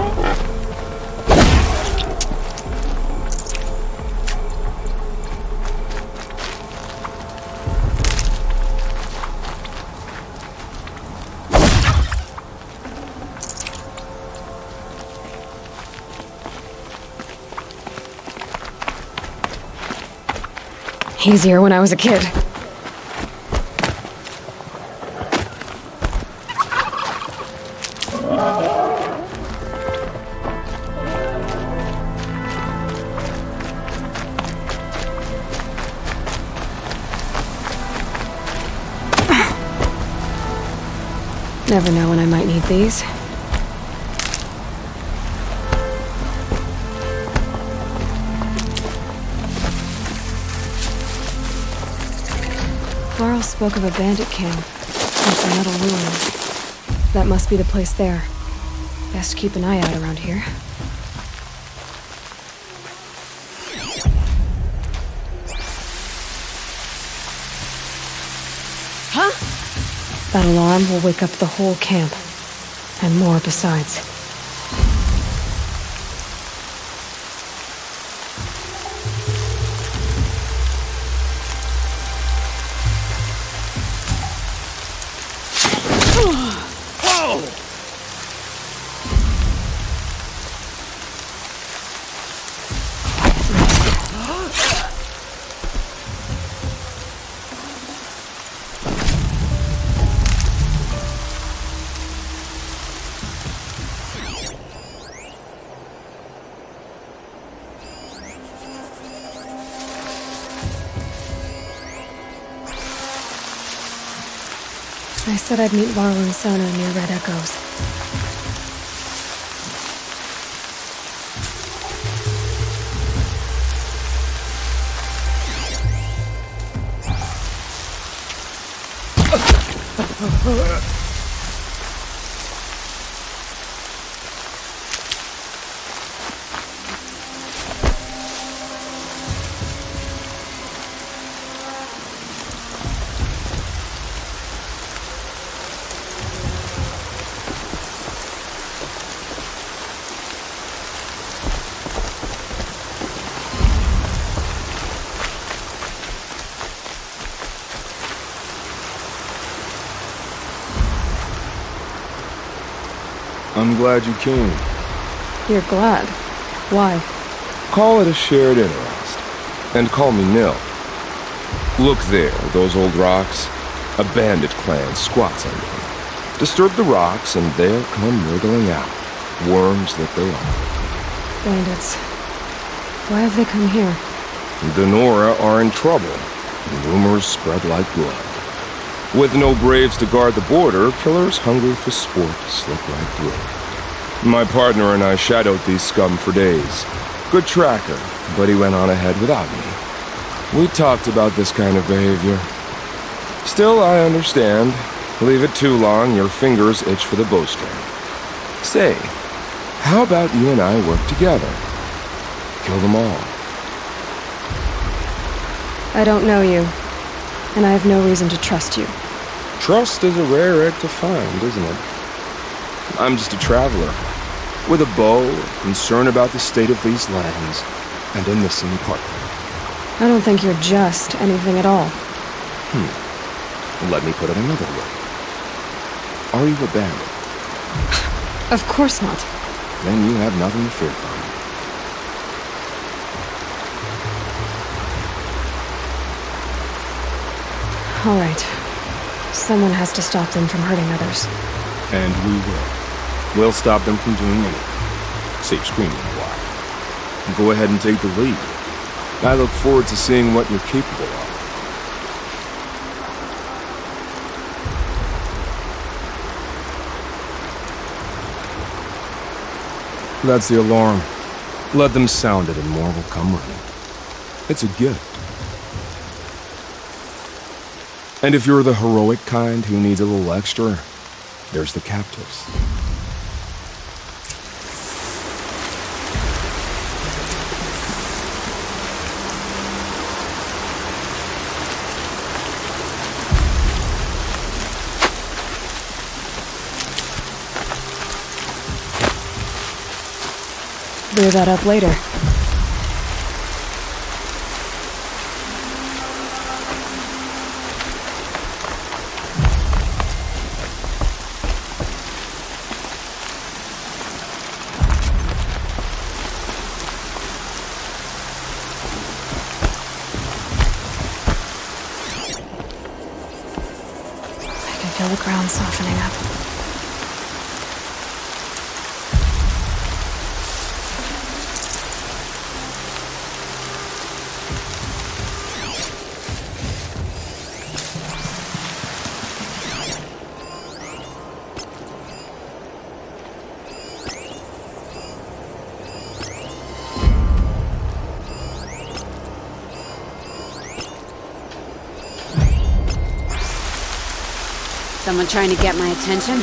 Easier when I was a kid. Never know when I might need these. Varl spoke of a bandit camp. That's a metal ruin. That must be the place there. Best keep an eye out around here. Huh? That alarm will wake up the whole camp. And more besides. I said I'd meet Varl and Sona near Red Echoes. I'm glad you came. You're glad. Why? Call it a shared interest. And call me Nil. Look there, those old rocks. A bandit clan squats under them. Disturb the rocks and they'll come wriggling out. Worms that they are. Bandits. Why have they come here? The Nora are in trouble. Rumors spread like blood. With no braves to guard the border, killers hungry for sport slip right through. My partner and I shadowed these scum for days. Good tracker, but he went on ahead without me. We talked about this kind of behavior. Still, I understand. Leave it too long, your fingers itch for the bowstring. Say, how about you and I work together? Kill them all. I don't know you, and I have no reason to trust you. Trust is a rare egg to find, isn't it? I'm just a traveler, with a bow, concern about the state of these lands, and a missing partner. I don't think you're just anything at all. Let me put it another way. Are you a bandit? Of course not. Then you have nothing to fear from me. All right. Someone has to stop them from hurting others. And we will. We'll stop them from doing anything. Save screaming a while. Go ahead and take the lead. I look forward to seeing what you're capable of. That's the alarm. Let them sound it and more will come running. It's a gift. And if you're the heroic kind who needs a little extra, there's the captives. Clear that up later. I can feel the ground softening up. Someone trying to get my attention?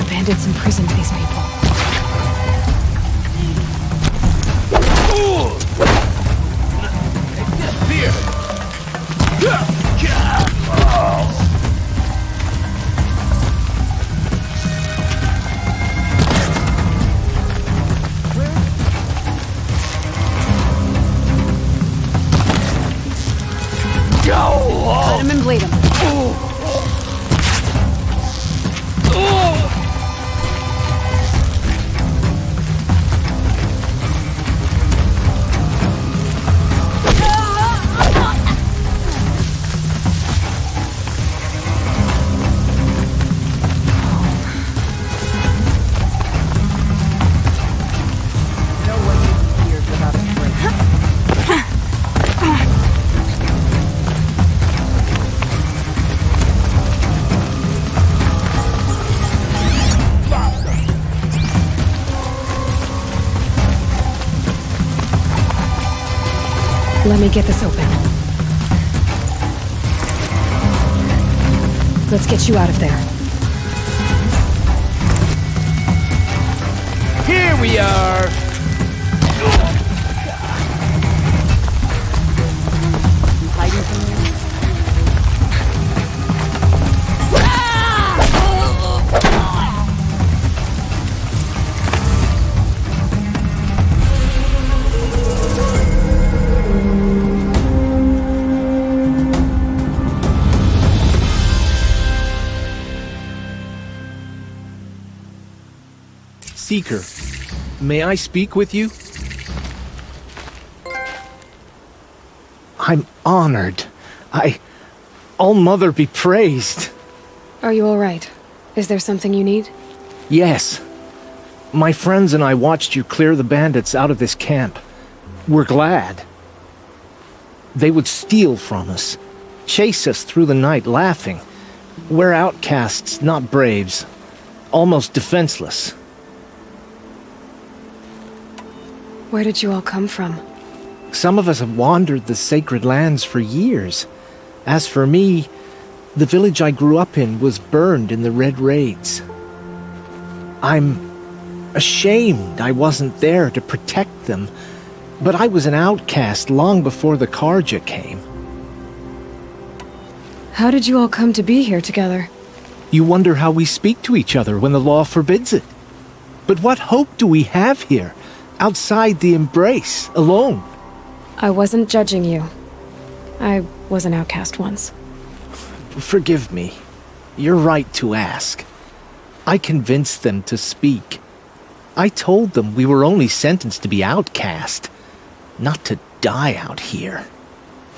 Bandits imprisoned these people. Cut him and bleed him. Let me get this open. Let's get you out of there. Here we are! Hiding somewhere? Seeker, may I speak with you? I'm honored. All-Mother be praised. Are you all right? Is there something you need? Yes. My friends and I watched you clear the bandits out of this camp. We're glad. They would steal from us, chase us through the night laughing. We're outcasts, not braves. Almost defenseless. Where did you all come from? Some of us have wandered the sacred lands for years. As for me, the village I grew up in was burned in the Red Raids. I'm ashamed I wasn't there to protect them, but I was an outcast long before the Carja came. How did you all come to be here together? You wonder how we speak to each other when the law forbids it. But what hope do we have here, outside the embrace, alone? I wasn't judging you. I was an outcast once. Forgive me. You're right to ask. I convinced them to speak. I told them we were only sentenced to be outcast, not to die out here.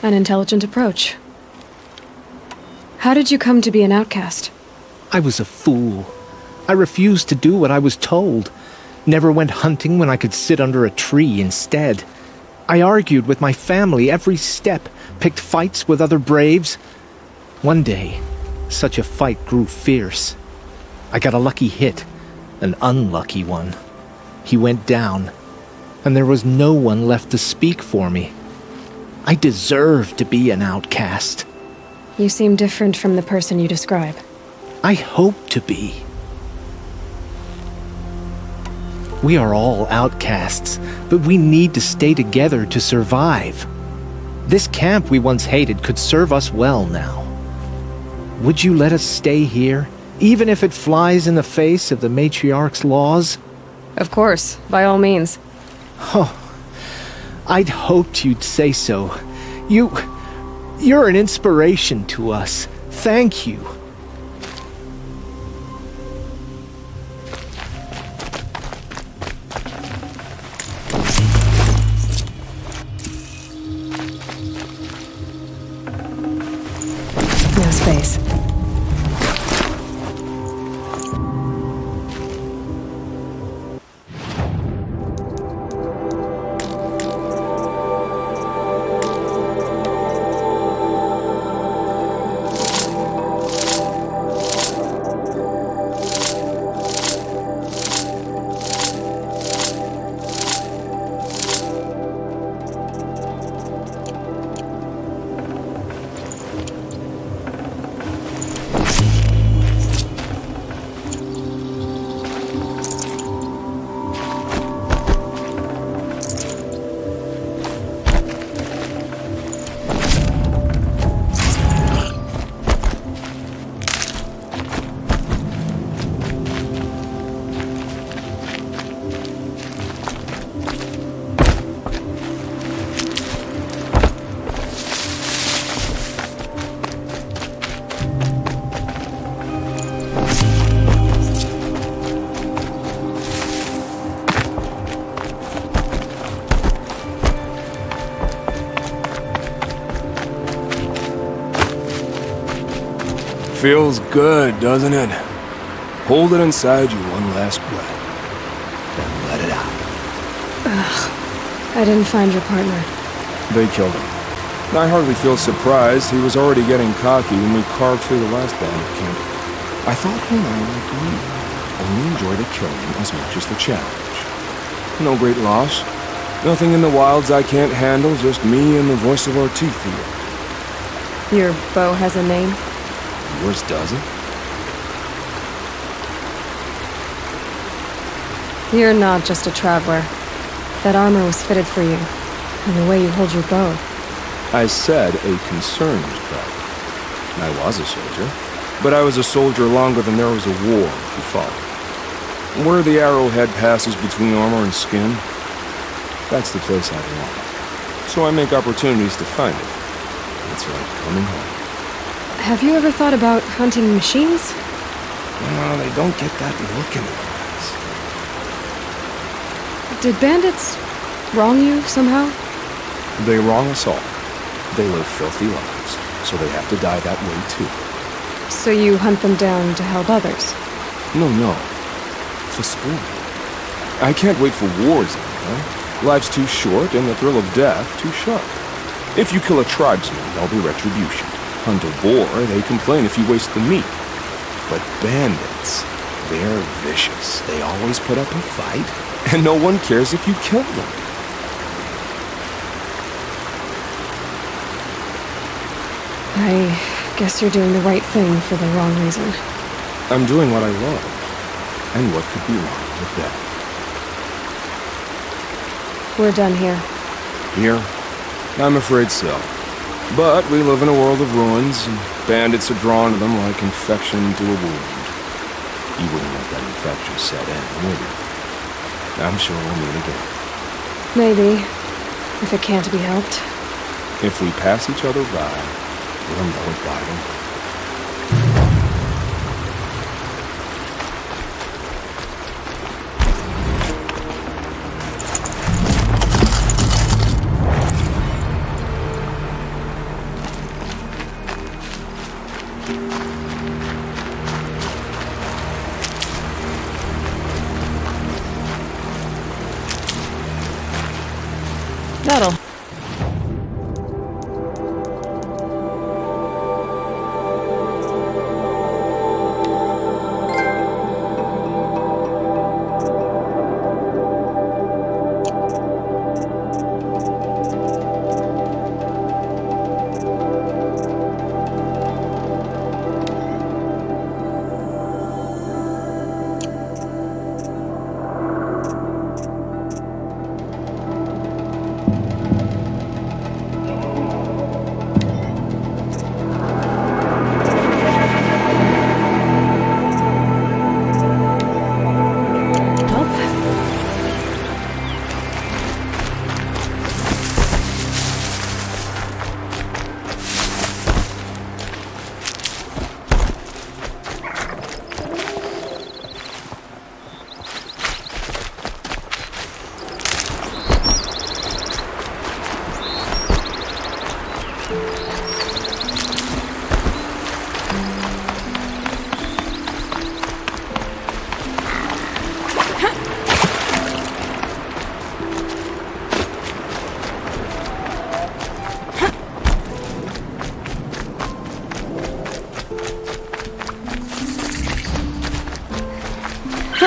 An intelligent approach. How did you come to be an outcast? I was a fool. I refused to do what I was told. Never went hunting when I could sit under a tree instead. I argued with my family every step, picked fights with other braves. One day, such a fight grew fierce. I got a lucky hit, an unlucky one. He went down, and there was no one left to speak for me. I deserved to be an outcast. You seem different from the person you describe. I hope to be. We are all outcasts, but we need to stay together to survive. This camp we once hated could serve us well now. Would you let us stay here, even if it flies in the face of the matriarch's laws? Of course, by all means. Oh, I'd hoped you'd say so. You're an inspiration to us. Thank you. No space. Feels good, doesn't it? Hold it inside you one last breath. Then let it out. I didn't find your partner. They killed him. I hardly feel surprised. He was already getting cocky when we carved through the last bandit camp. I thought he and I would only enjoy the killing as much as the challenge. No great loss. Nothing in the wilds I can't handle, just me and the voice of our teeth here. Your bow has a name? Yours doesn't? You're not just a traveler. That armor was fitted for you, and the way you hold your bow. I said a concerned traveler. I was a soldier, but I was a soldier longer than there was a war, if you follow. Where the arrowhead passes between armor and skin, that's the place I belong. So I make opportunities to find it. It's like coming home. Have you ever thought about hunting machines? No, they don't get that look in their eyes. Did bandits wrong you somehow? They wrong us all. They live filthy lives, so they have to die that way too. So you hunt them down to help others? No. For sport. I can't wait for wars anymore. Life's too short and the thrill of death too sharp. If you kill a tribesman, there'll be retribution. Hunt a boar, they complain if you waste the meat. But bandits, they're vicious. They always put up a fight, and no one cares if you kill them. I guess you're doing the right thing for the wrong reason. I'm doing what I love. And what could be wrong with that? We're done here. Here? I'm afraid so. But we live in a world of ruins, and bandits are drawn to them like infection to a wound. You wouldn't let that infection set in, would you? I'm sure we'll meet again. Maybe, if it can't be helped. If we pass each other by, we'll know it by them. That'll...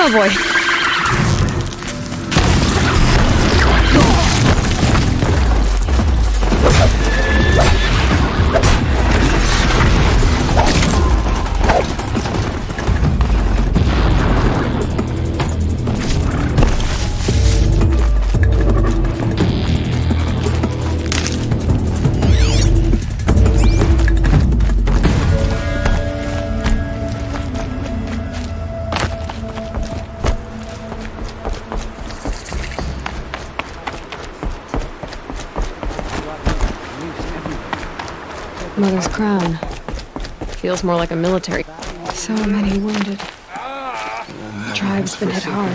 Oh boy. Mother's crown. Feels more like a military. So many wounded. The tribe's been hit hard.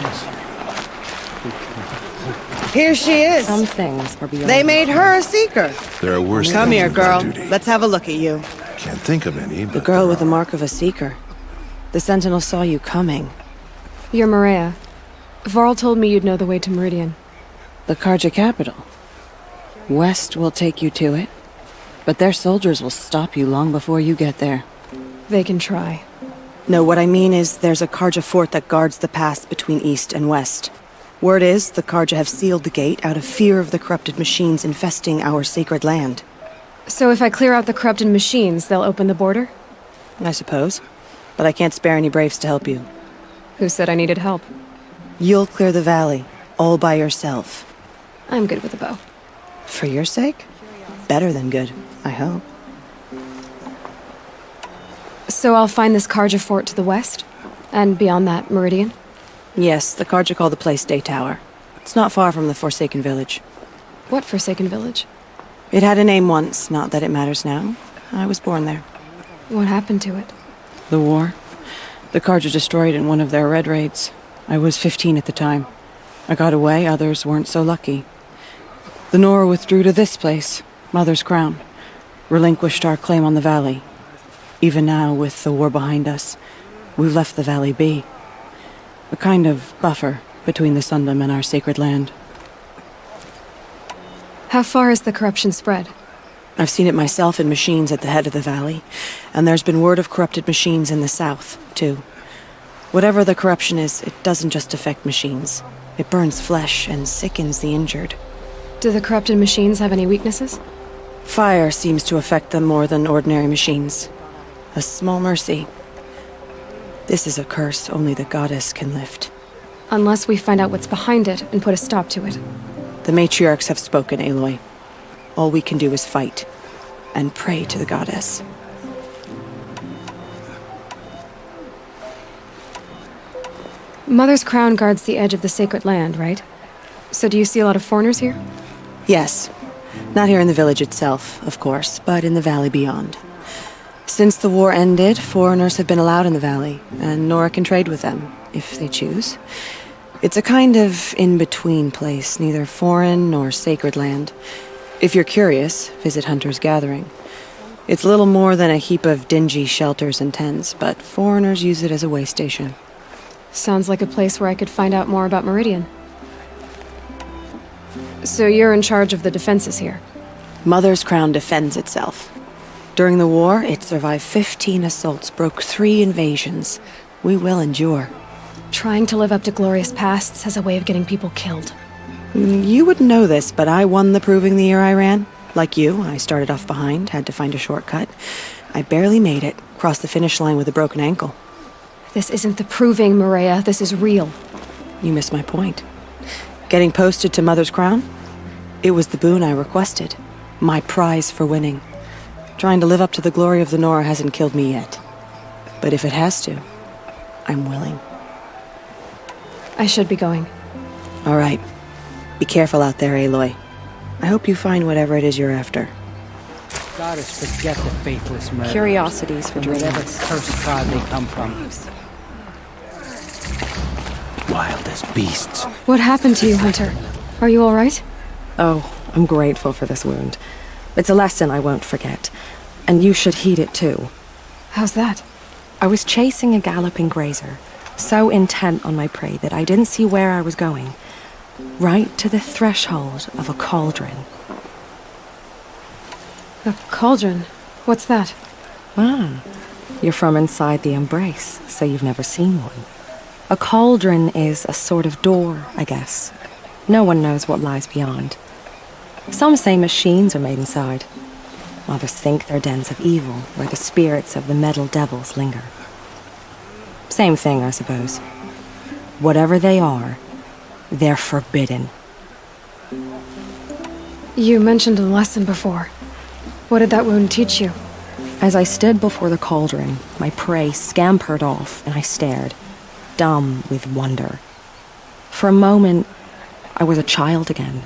Here she is. Some things are beyond... They made her a seeker. There are worse Come things here, than girl. duty. Let's have a look at you. Can't think of any, but The girl with the mark of a seeker. The Sentinel saw you coming. You're Maria. Varl told me you'd know the way to Meridian. The Carja capital. West will take you to it, but their soldiers will stop you long before you get there. They can try. No, what I mean is there's a Carja fort that guards the pass between East and West. Word is the Carja have sealed the gate out of fear of the corrupted machines infesting our sacred land. So if I clear out the corrupted machines, they'll open the border? I suppose. But I can't spare any braves to help you. Who said I needed help? You'll clear the valley, all by yourself. I'm good with a bow. For your sake? Better than good, I hope. So I'll find this Carja fort to the west? And beyond that, Meridian? Yes, the Carja call the place Day Tower. It's not far from the Forsaken Village. What Forsaken Village? It had a name once, not that it matters now. I was born there. What happened to it? The war. The Carja destroyed in one of their red raids. I was 15 at the time. I got away, others weren't so lucky. The Nora withdrew to this place, Mother's Crown. Relinquished our claim on the valley. Even now, with the war behind us, we've left the valley be. A kind of buffer between the Sundom and our sacred land. How far has the corruption spread? I've seen it myself in machines at the head of the valley, and there's been word of corrupted machines in the south, too. Whatever the corruption is, it doesn't just affect machines. It burns flesh and sickens the injured. Do the corrupted machines have any weaknesses? Fire seems to affect them more than ordinary machines. A small mercy. This is a curse only the goddess can lift. Unless we find out what's behind it and put a stop to it. The matriarchs have spoken, Aloy. All we can do is fight, and pray to the goddess. Mother's crown guards the edge of the sacred land, right? So do you see a lot of foreigners here? Yes. Not here in the village itself, of course, but in the valley beyond. Since the war ended, foreigners have been allowed in the valley, and Nora can trade with them, if they choose. It's a kind of in-between place, neither foreign nor sacred land. If you're curious, visit Hunter's Gathering. It's little more than a heap of dingy shelters and tents, but foreigners use it as a way station. Sounds like a place where I could find out more about Meridian. So you're in charge of the defenses here? Mother's Crown defends itself. During the war, it survived 15 assaults, broke 3 invasions. We will endure. Trying to live up to glorious pasts has a way of getting people killed. You wouldn't know this, but I won the proving the year I ran. Like you, I started off behind, had to find a shortcut. I barely made it, crossed the finish line with a broken ankle. This isn't the proving, Maria. This is real. You missed my point. Getting posted to Mother's Crown? It was the boon I requested. My prize for winning. Trying to live up to the glory of the Nora hasn't killed me yet. But if it has to, I'm willing. I should be going. All right. Be careful out there, Aloy. I hope you find whatever it is you're after. Goddess forget the faithless murderers. Curiosities for and whatever dreams. cursed tribe they come from. Wild as beasts. What happened to you, Hunter? Are you all right? Oh, I'm grateful for this wound. It's a lesson I won't forget. And you should heed it too. How's that? I was chasing a galloping grazer, so intent on my prey that I didn't see where I was going. Right to the threshold of a cauldron. A cauldron? What's that? Ah, you're from inside the Embrace, so you've never seen one. A cauldron is a sort of door, I guess. No one knows what lies beyond. Some say machines are made inside. Others think they're dens of evil, where the spirits of the metal devils linger. Same thing, I suppose. Whatever they are, they're forbidden. You mentioned a lesson before. What did that wound teach you? As I stood before the cauldron, my prey scampered off, and I stared, dumb with wonder. For a moment, I was a child again,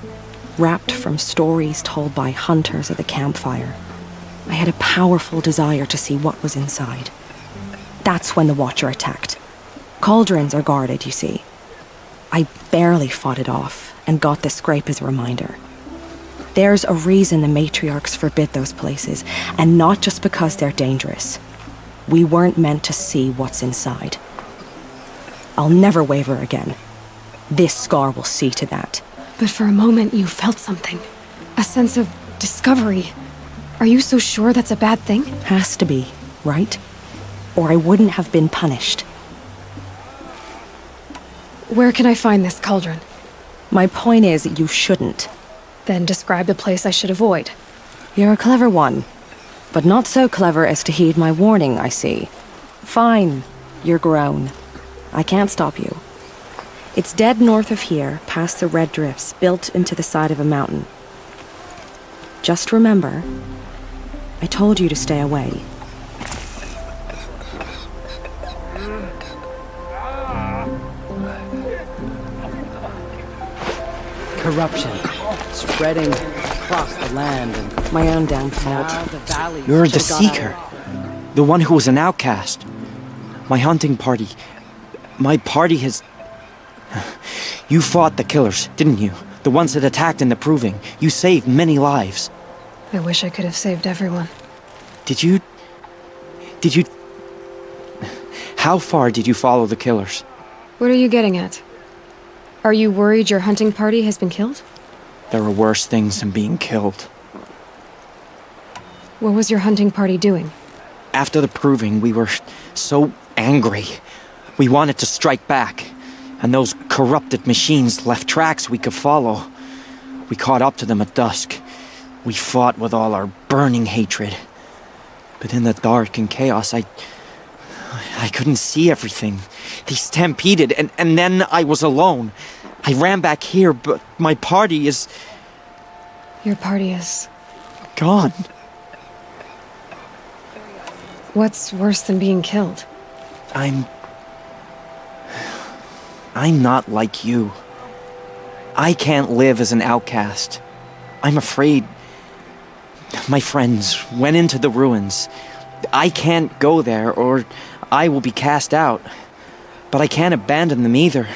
wrapped from stories told by hunters at the campfire. I had a powerful desire to see what was inside. That's when the Watcher attacked. Cauldrons are guarded, you see. I barely fought it off, and got the scrape as a reminder. There's a reason the matriarchs forbid those places, and not just because they're dangerous. We weren't meant to see what's inside. I'll never waver again. This scar will see to that. But for a moment you felt something. A sense of discovery. Are you so sure that's a bad thing? Has to be, right? Or I wouldn't have been punished. Where can I find this cauldron? My point is, you shouldn't. Then describe the place I should avoid. You're a clever one. But not so clever as to heed my warning, I see. Fine, you're grown. I can't stop you. It's dead north of here, past the red drifts, built into the side of a mountain. Just remember, I told you to stay away. Corruption spreading across the land and my own damn fault. now the valley. You're the Seeker. The one who was an outcast. My hunting party. My party has... You fought the killers, didn't you? The ones that attacked in the Proving. You saved many lives. I wish I could have saved everyone. Did you... How far did you follow the killers? What are you getting at? Are you worried your hunting party has been killed? There are worse things than being killed. What was your hunting party doing? After the Proving, we were so angry. We wanted to strike back. And those corrupted machines left tracks we could follow. We caught up to them at dusk. We fought with all our burning hatred. But in the dark and chaos, I couldn't see everything. They stampeded, and then I was alone. I ran back here, but my party is... Your party is... gone. What's worse than being killed? I'm not like you. I can't live as an outcast. I'm afraid... My friends went into the ruins. I can't go there, or I will be cast out. But I can't abandon them either.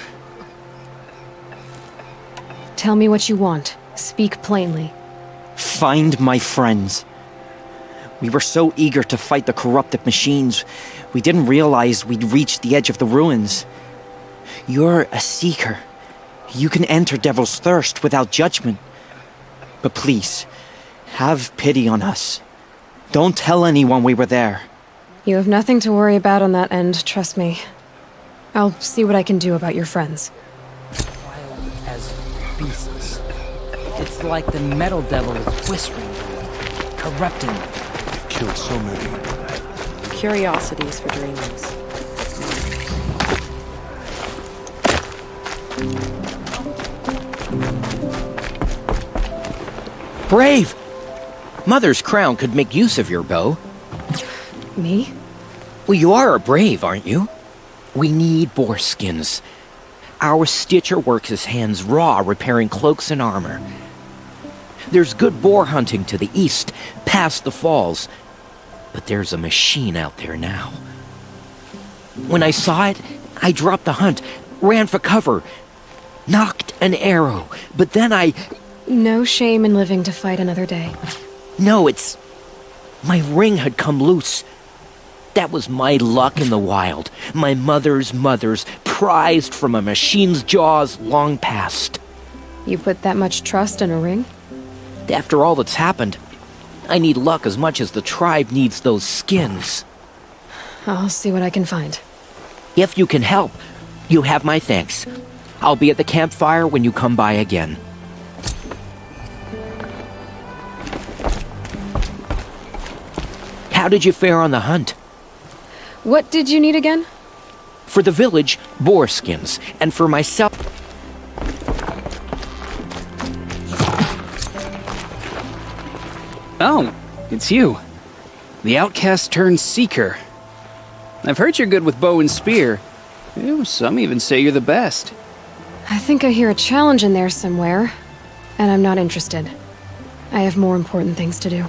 Tell me what you want. Speak plainly. Find my friends. We were so eager to fight the corrupted machines, we didn't realize we'd reached the edge of the ruins. You're a Seeker. You can enter Devil's Thirst without judgment, But please, have pity on us. Don't tell anyone we were there. You have nothing to worry about on that end, trust me. I'll see what I can do about your friends. Wild as beasts. It's like the metal devil is whispering, corrupting them. You've killed so many. Curiosities for dreamers. Brave! Mother's crown could make use of your bow. Me? Well, you are a brave, aren't you? We need boar skins. Our stitcher works his hands raw repairing cloaks and armor. There's good boar hunting to the east, past the falls. But there's a machine out there now. When I saw it, I dropped the hunt, ran for cover, knocked an arrow, but then I... No shame in living to fight another day. No, it's... My ring had come loose. That was my luck in the wild. My mother's prized from a machine's jaws long past. You put that much trust in a ring? After all that's happened, I need luck as much as the tribe needs those skins. I'll see what I can find. If you can help, you have my thanks. I'll be at the campfire when you come by again. How did you fare on the hunt? What did you need again? For the village, boar skins, and for myself... Oh, it's you. The outcast turned seeker. I've heard you're good with bow and spear. Ew, some even say you're the best. I think I hear a challenge in there somewhere, and I'm not interested. I have more important things to do.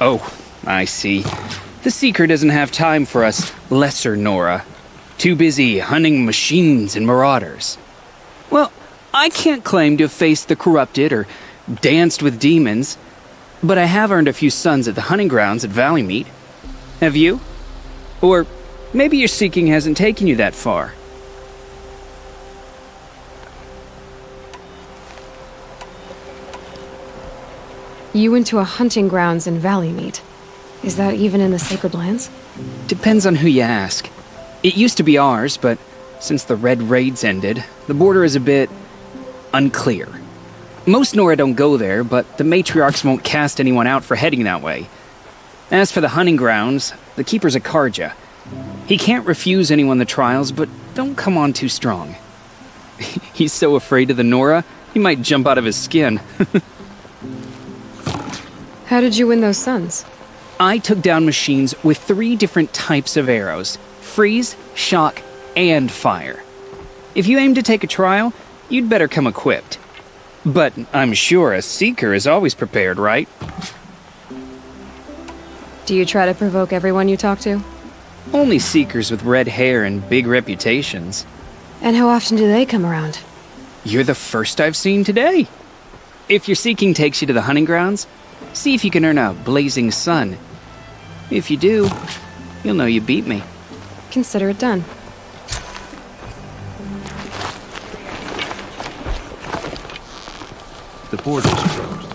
Oh, I see. The Seeker doesn't have time for us lesser Nora. Too busy hunting machines and marauders. Well, I can't claim to have faced the corrupted or danced with demons, but I have earned a few sons at the hunting grounds at Valleymeet. Have you? Or maybe your seeking hasn't taken you that far. You went to a hunting grounds in Valleymeet. Is that even in the Sacred Lands? Depends on who you ask. It used to be ours, but since the Red Raids ended, the border is a bit unclear. Most Nora don't go there, but the matriarchs won't cast anyone out for heading that way. As for the hunting grounds, the keeper's a Karja. He can't refuse anyone the trials, but don't come on too strong. He's so afraid of the Nora, he might jump out of his skin. How did you win those sons? I took down machines with 3 different types of arrows: freeze, shock, and fire. If you aim to take a trial, you'd better come equipped. But I'm sure a seeker is always prepared, right? Do you try to provoke everyone you talk to? Only seekers with red hair and big reputations. And how often do they come around? You're the first I've seen today. If your seeking takes you to the hunting grounds, see if you can earn a blazing sun. If you do, you'll know you beat me. Consider it done. The border's closed.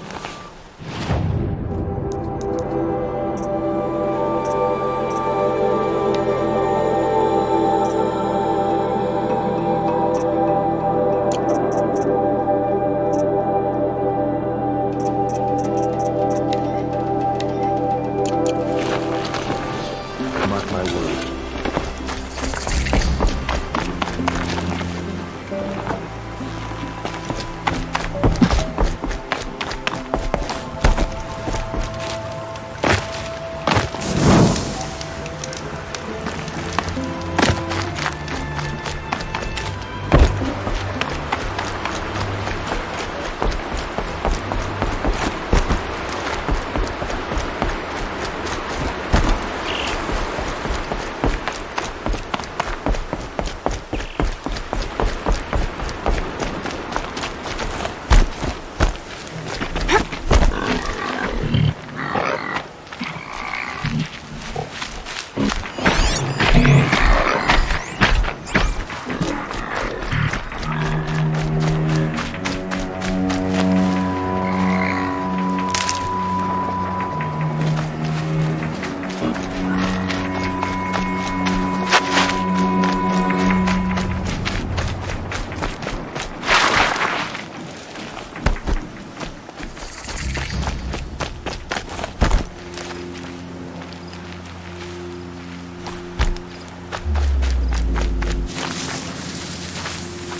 Mark my word.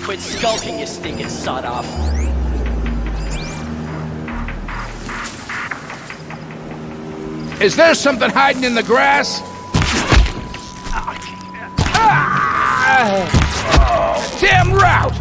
Quit skulking, you stinking sod-off. Is there something hiding in the grass? Damn route!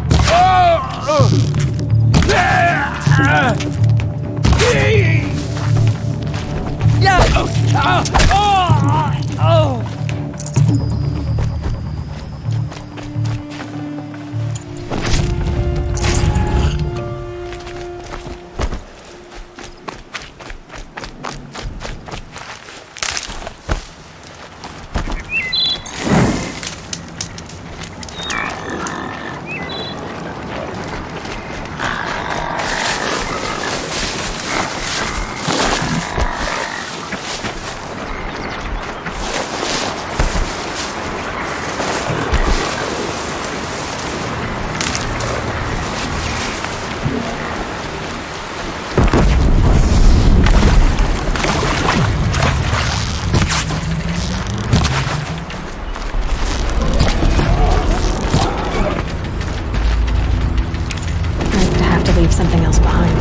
Leave something else behind.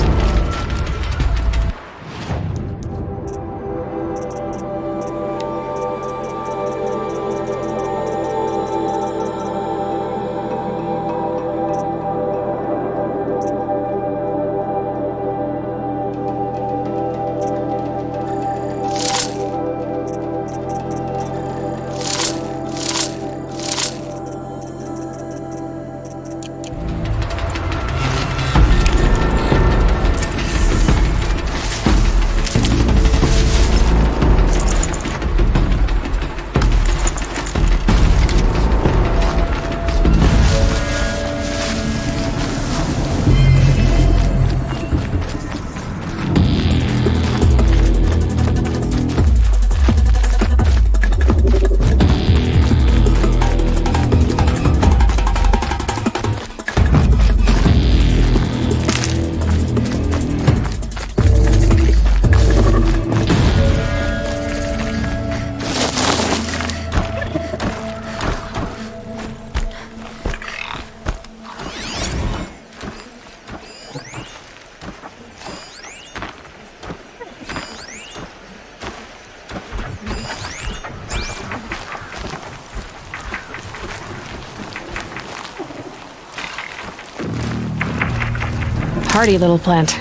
Hardy little plant.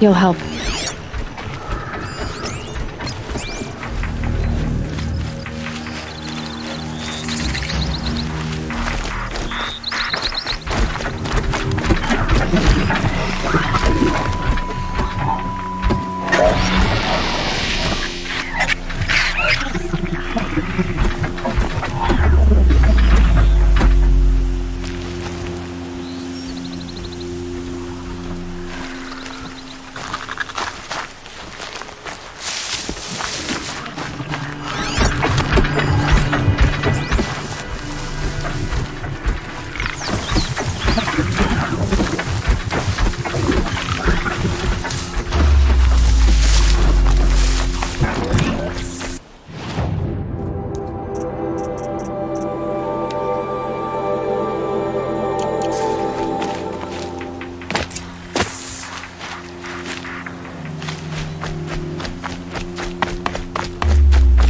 You'll help.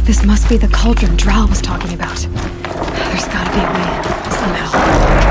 This must be the cauldron Drow was talking about. There's gotta be a way in, somehow.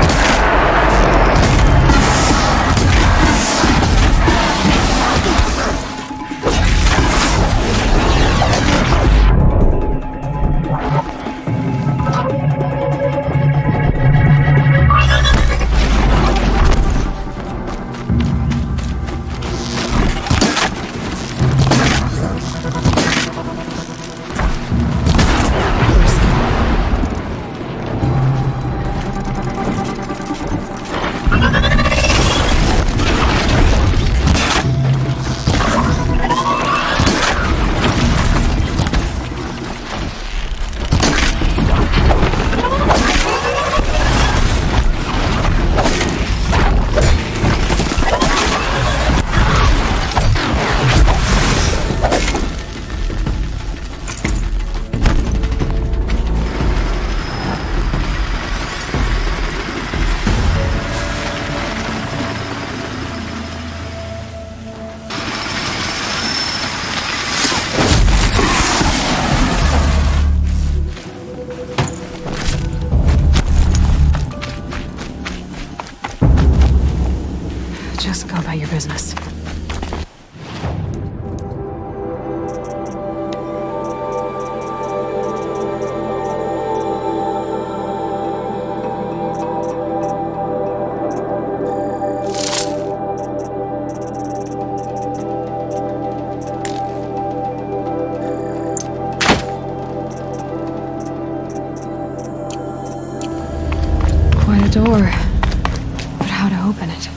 Just go about your business. Quite a door. But how to open it?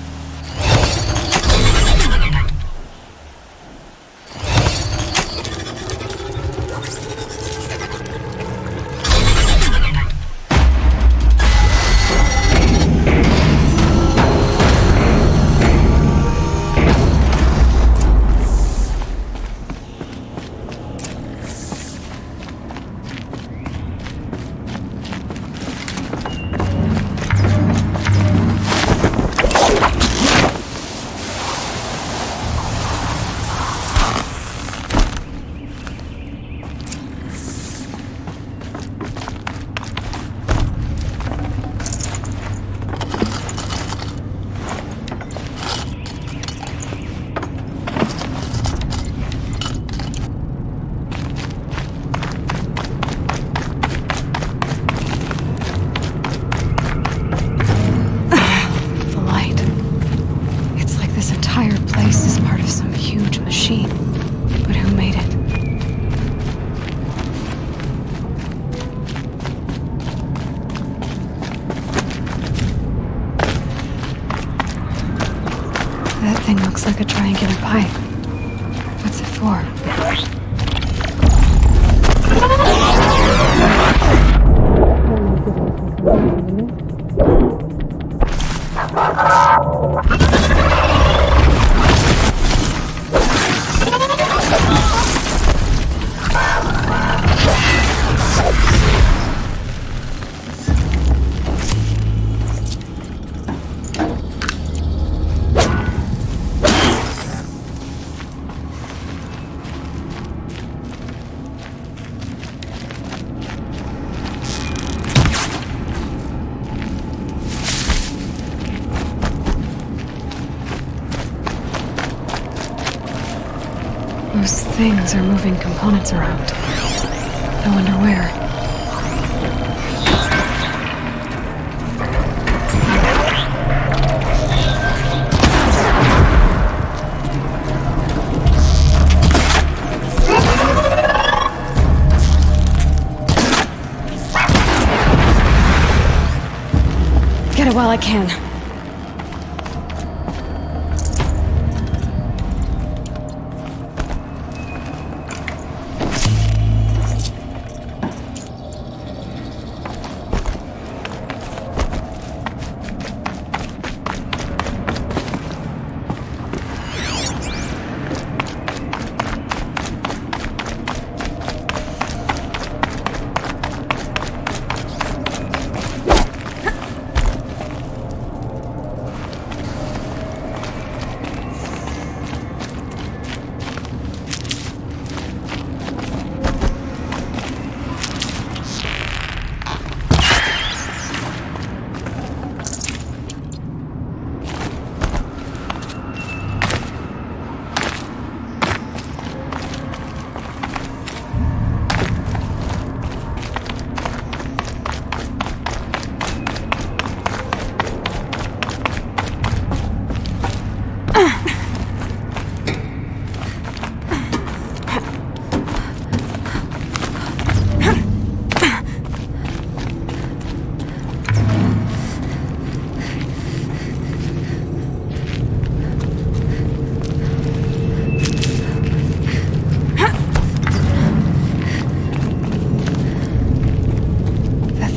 That thing looks like a triangular pipe. What's it for? Those things are moving components around. I wonder where. Get it while I can.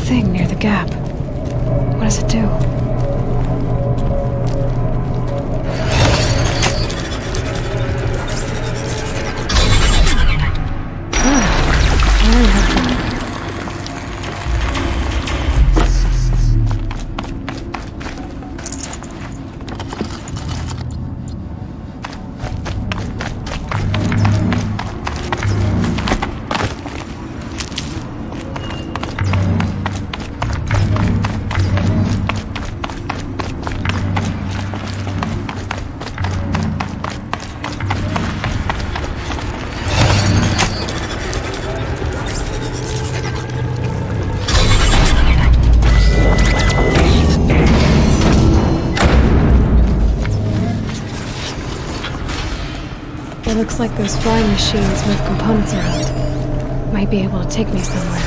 Thing near the gap. What does it do? It looks like those flying machines move components around. Might be able to take me somewhere.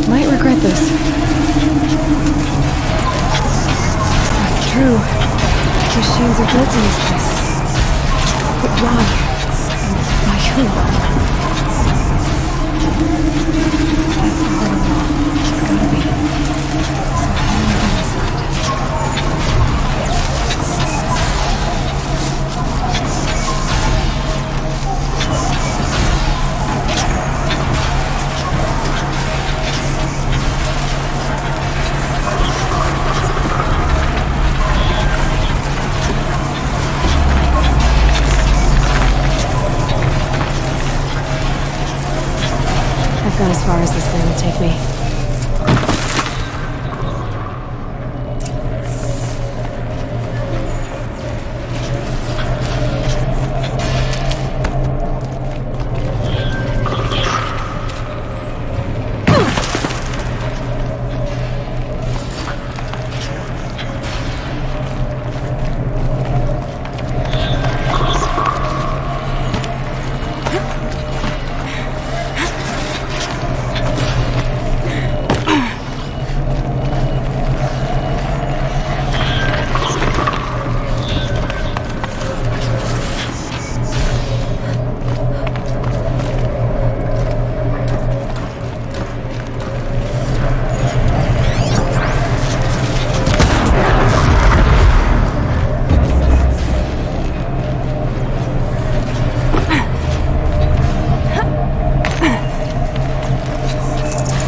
Might regret this. That's true. Machines are built in these places. But why? And by who? That's the heart of it all. It's gotta be. So how am I gonna decide? I've got as far as this thing will take me.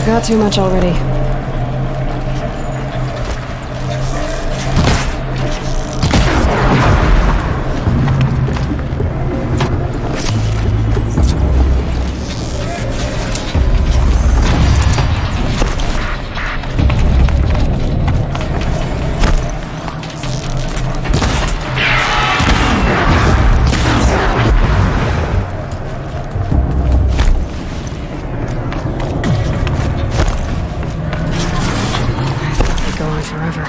Got too much already. Go on forever.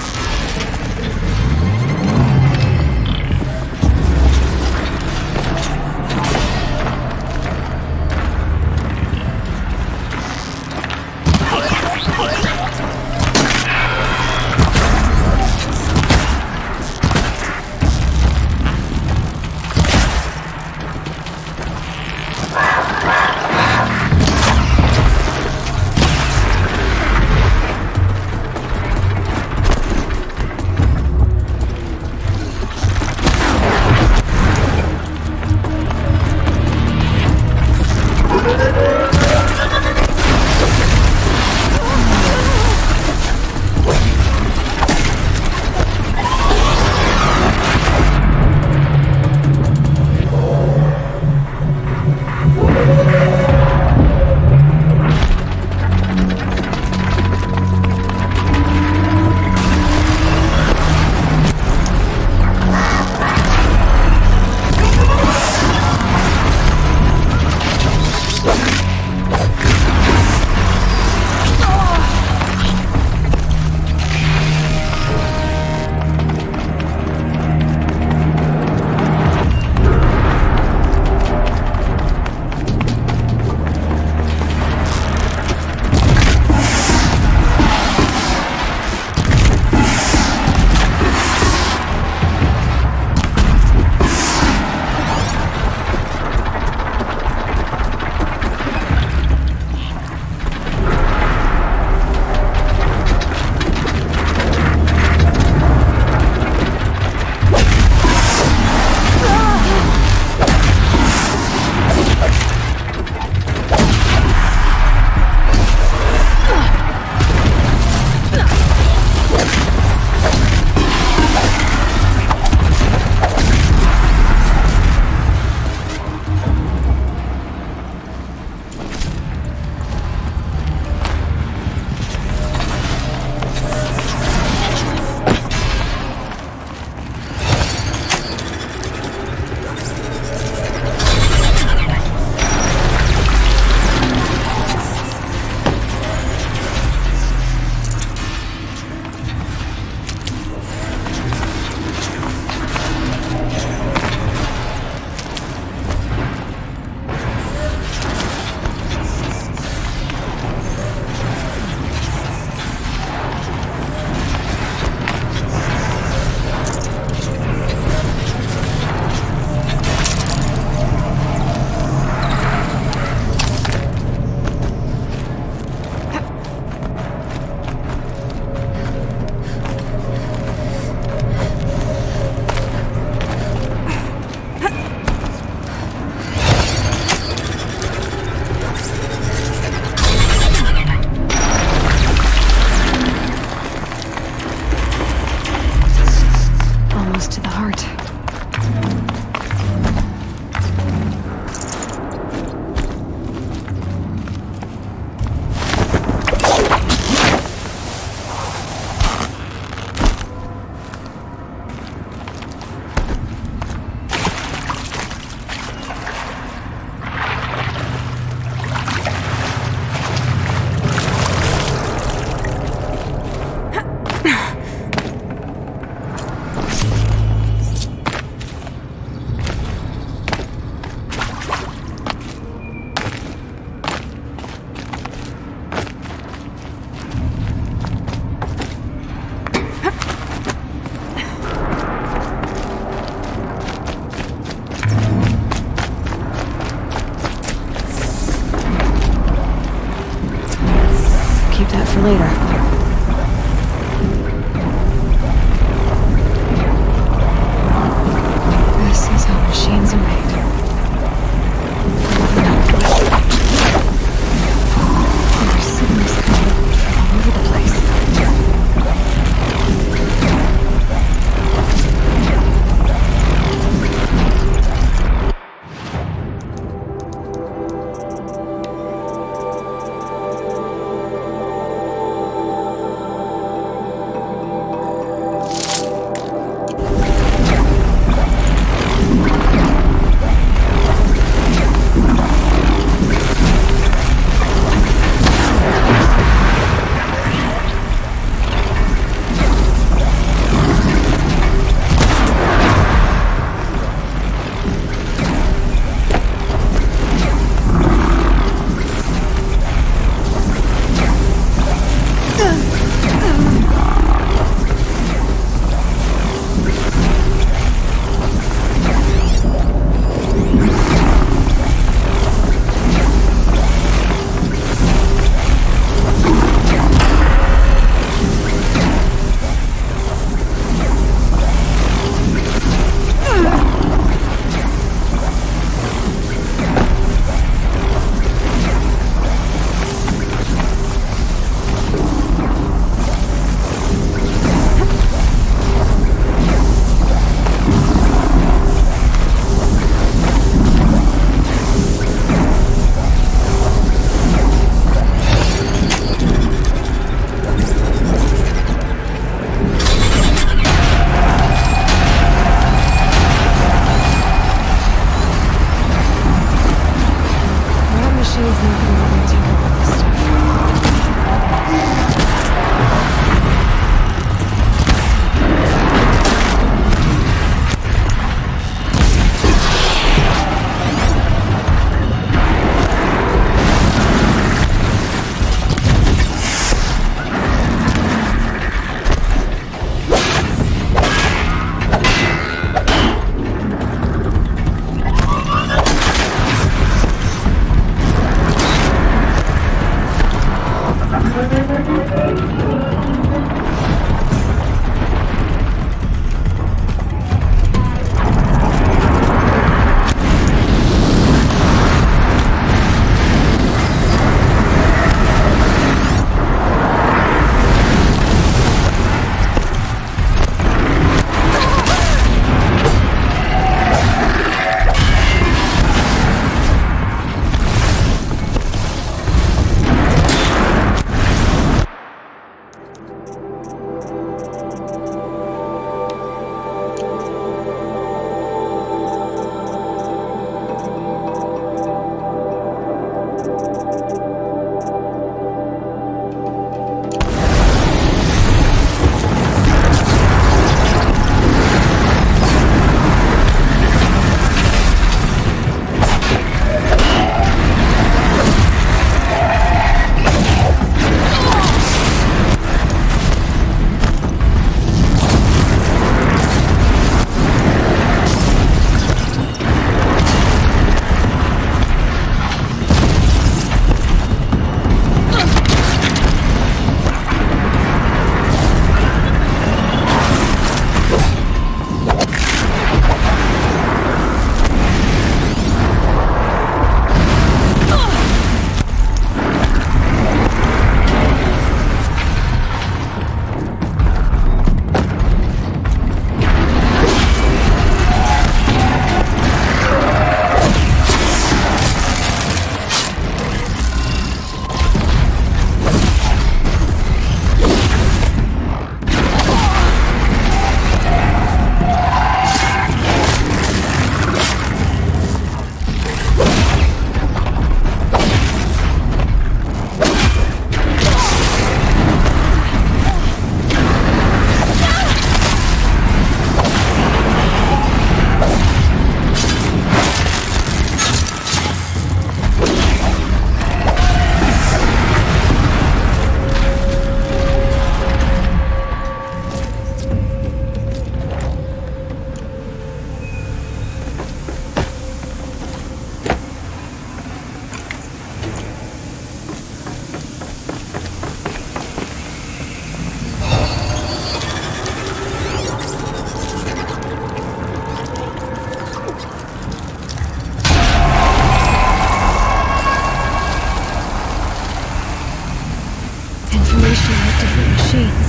Information with different machines.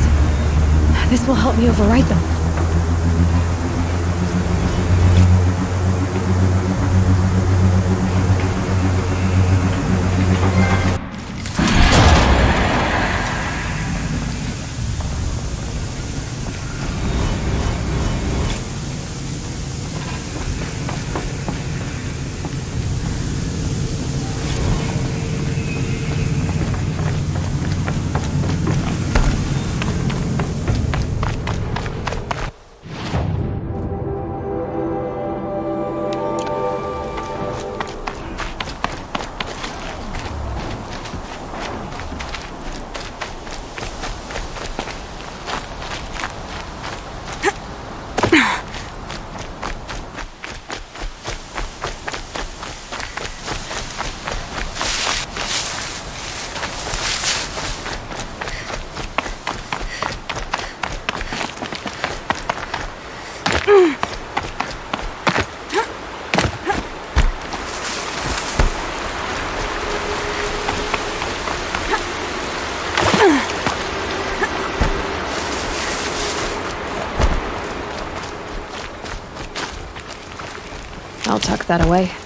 This will help me overwrite them. I'll tuck that away.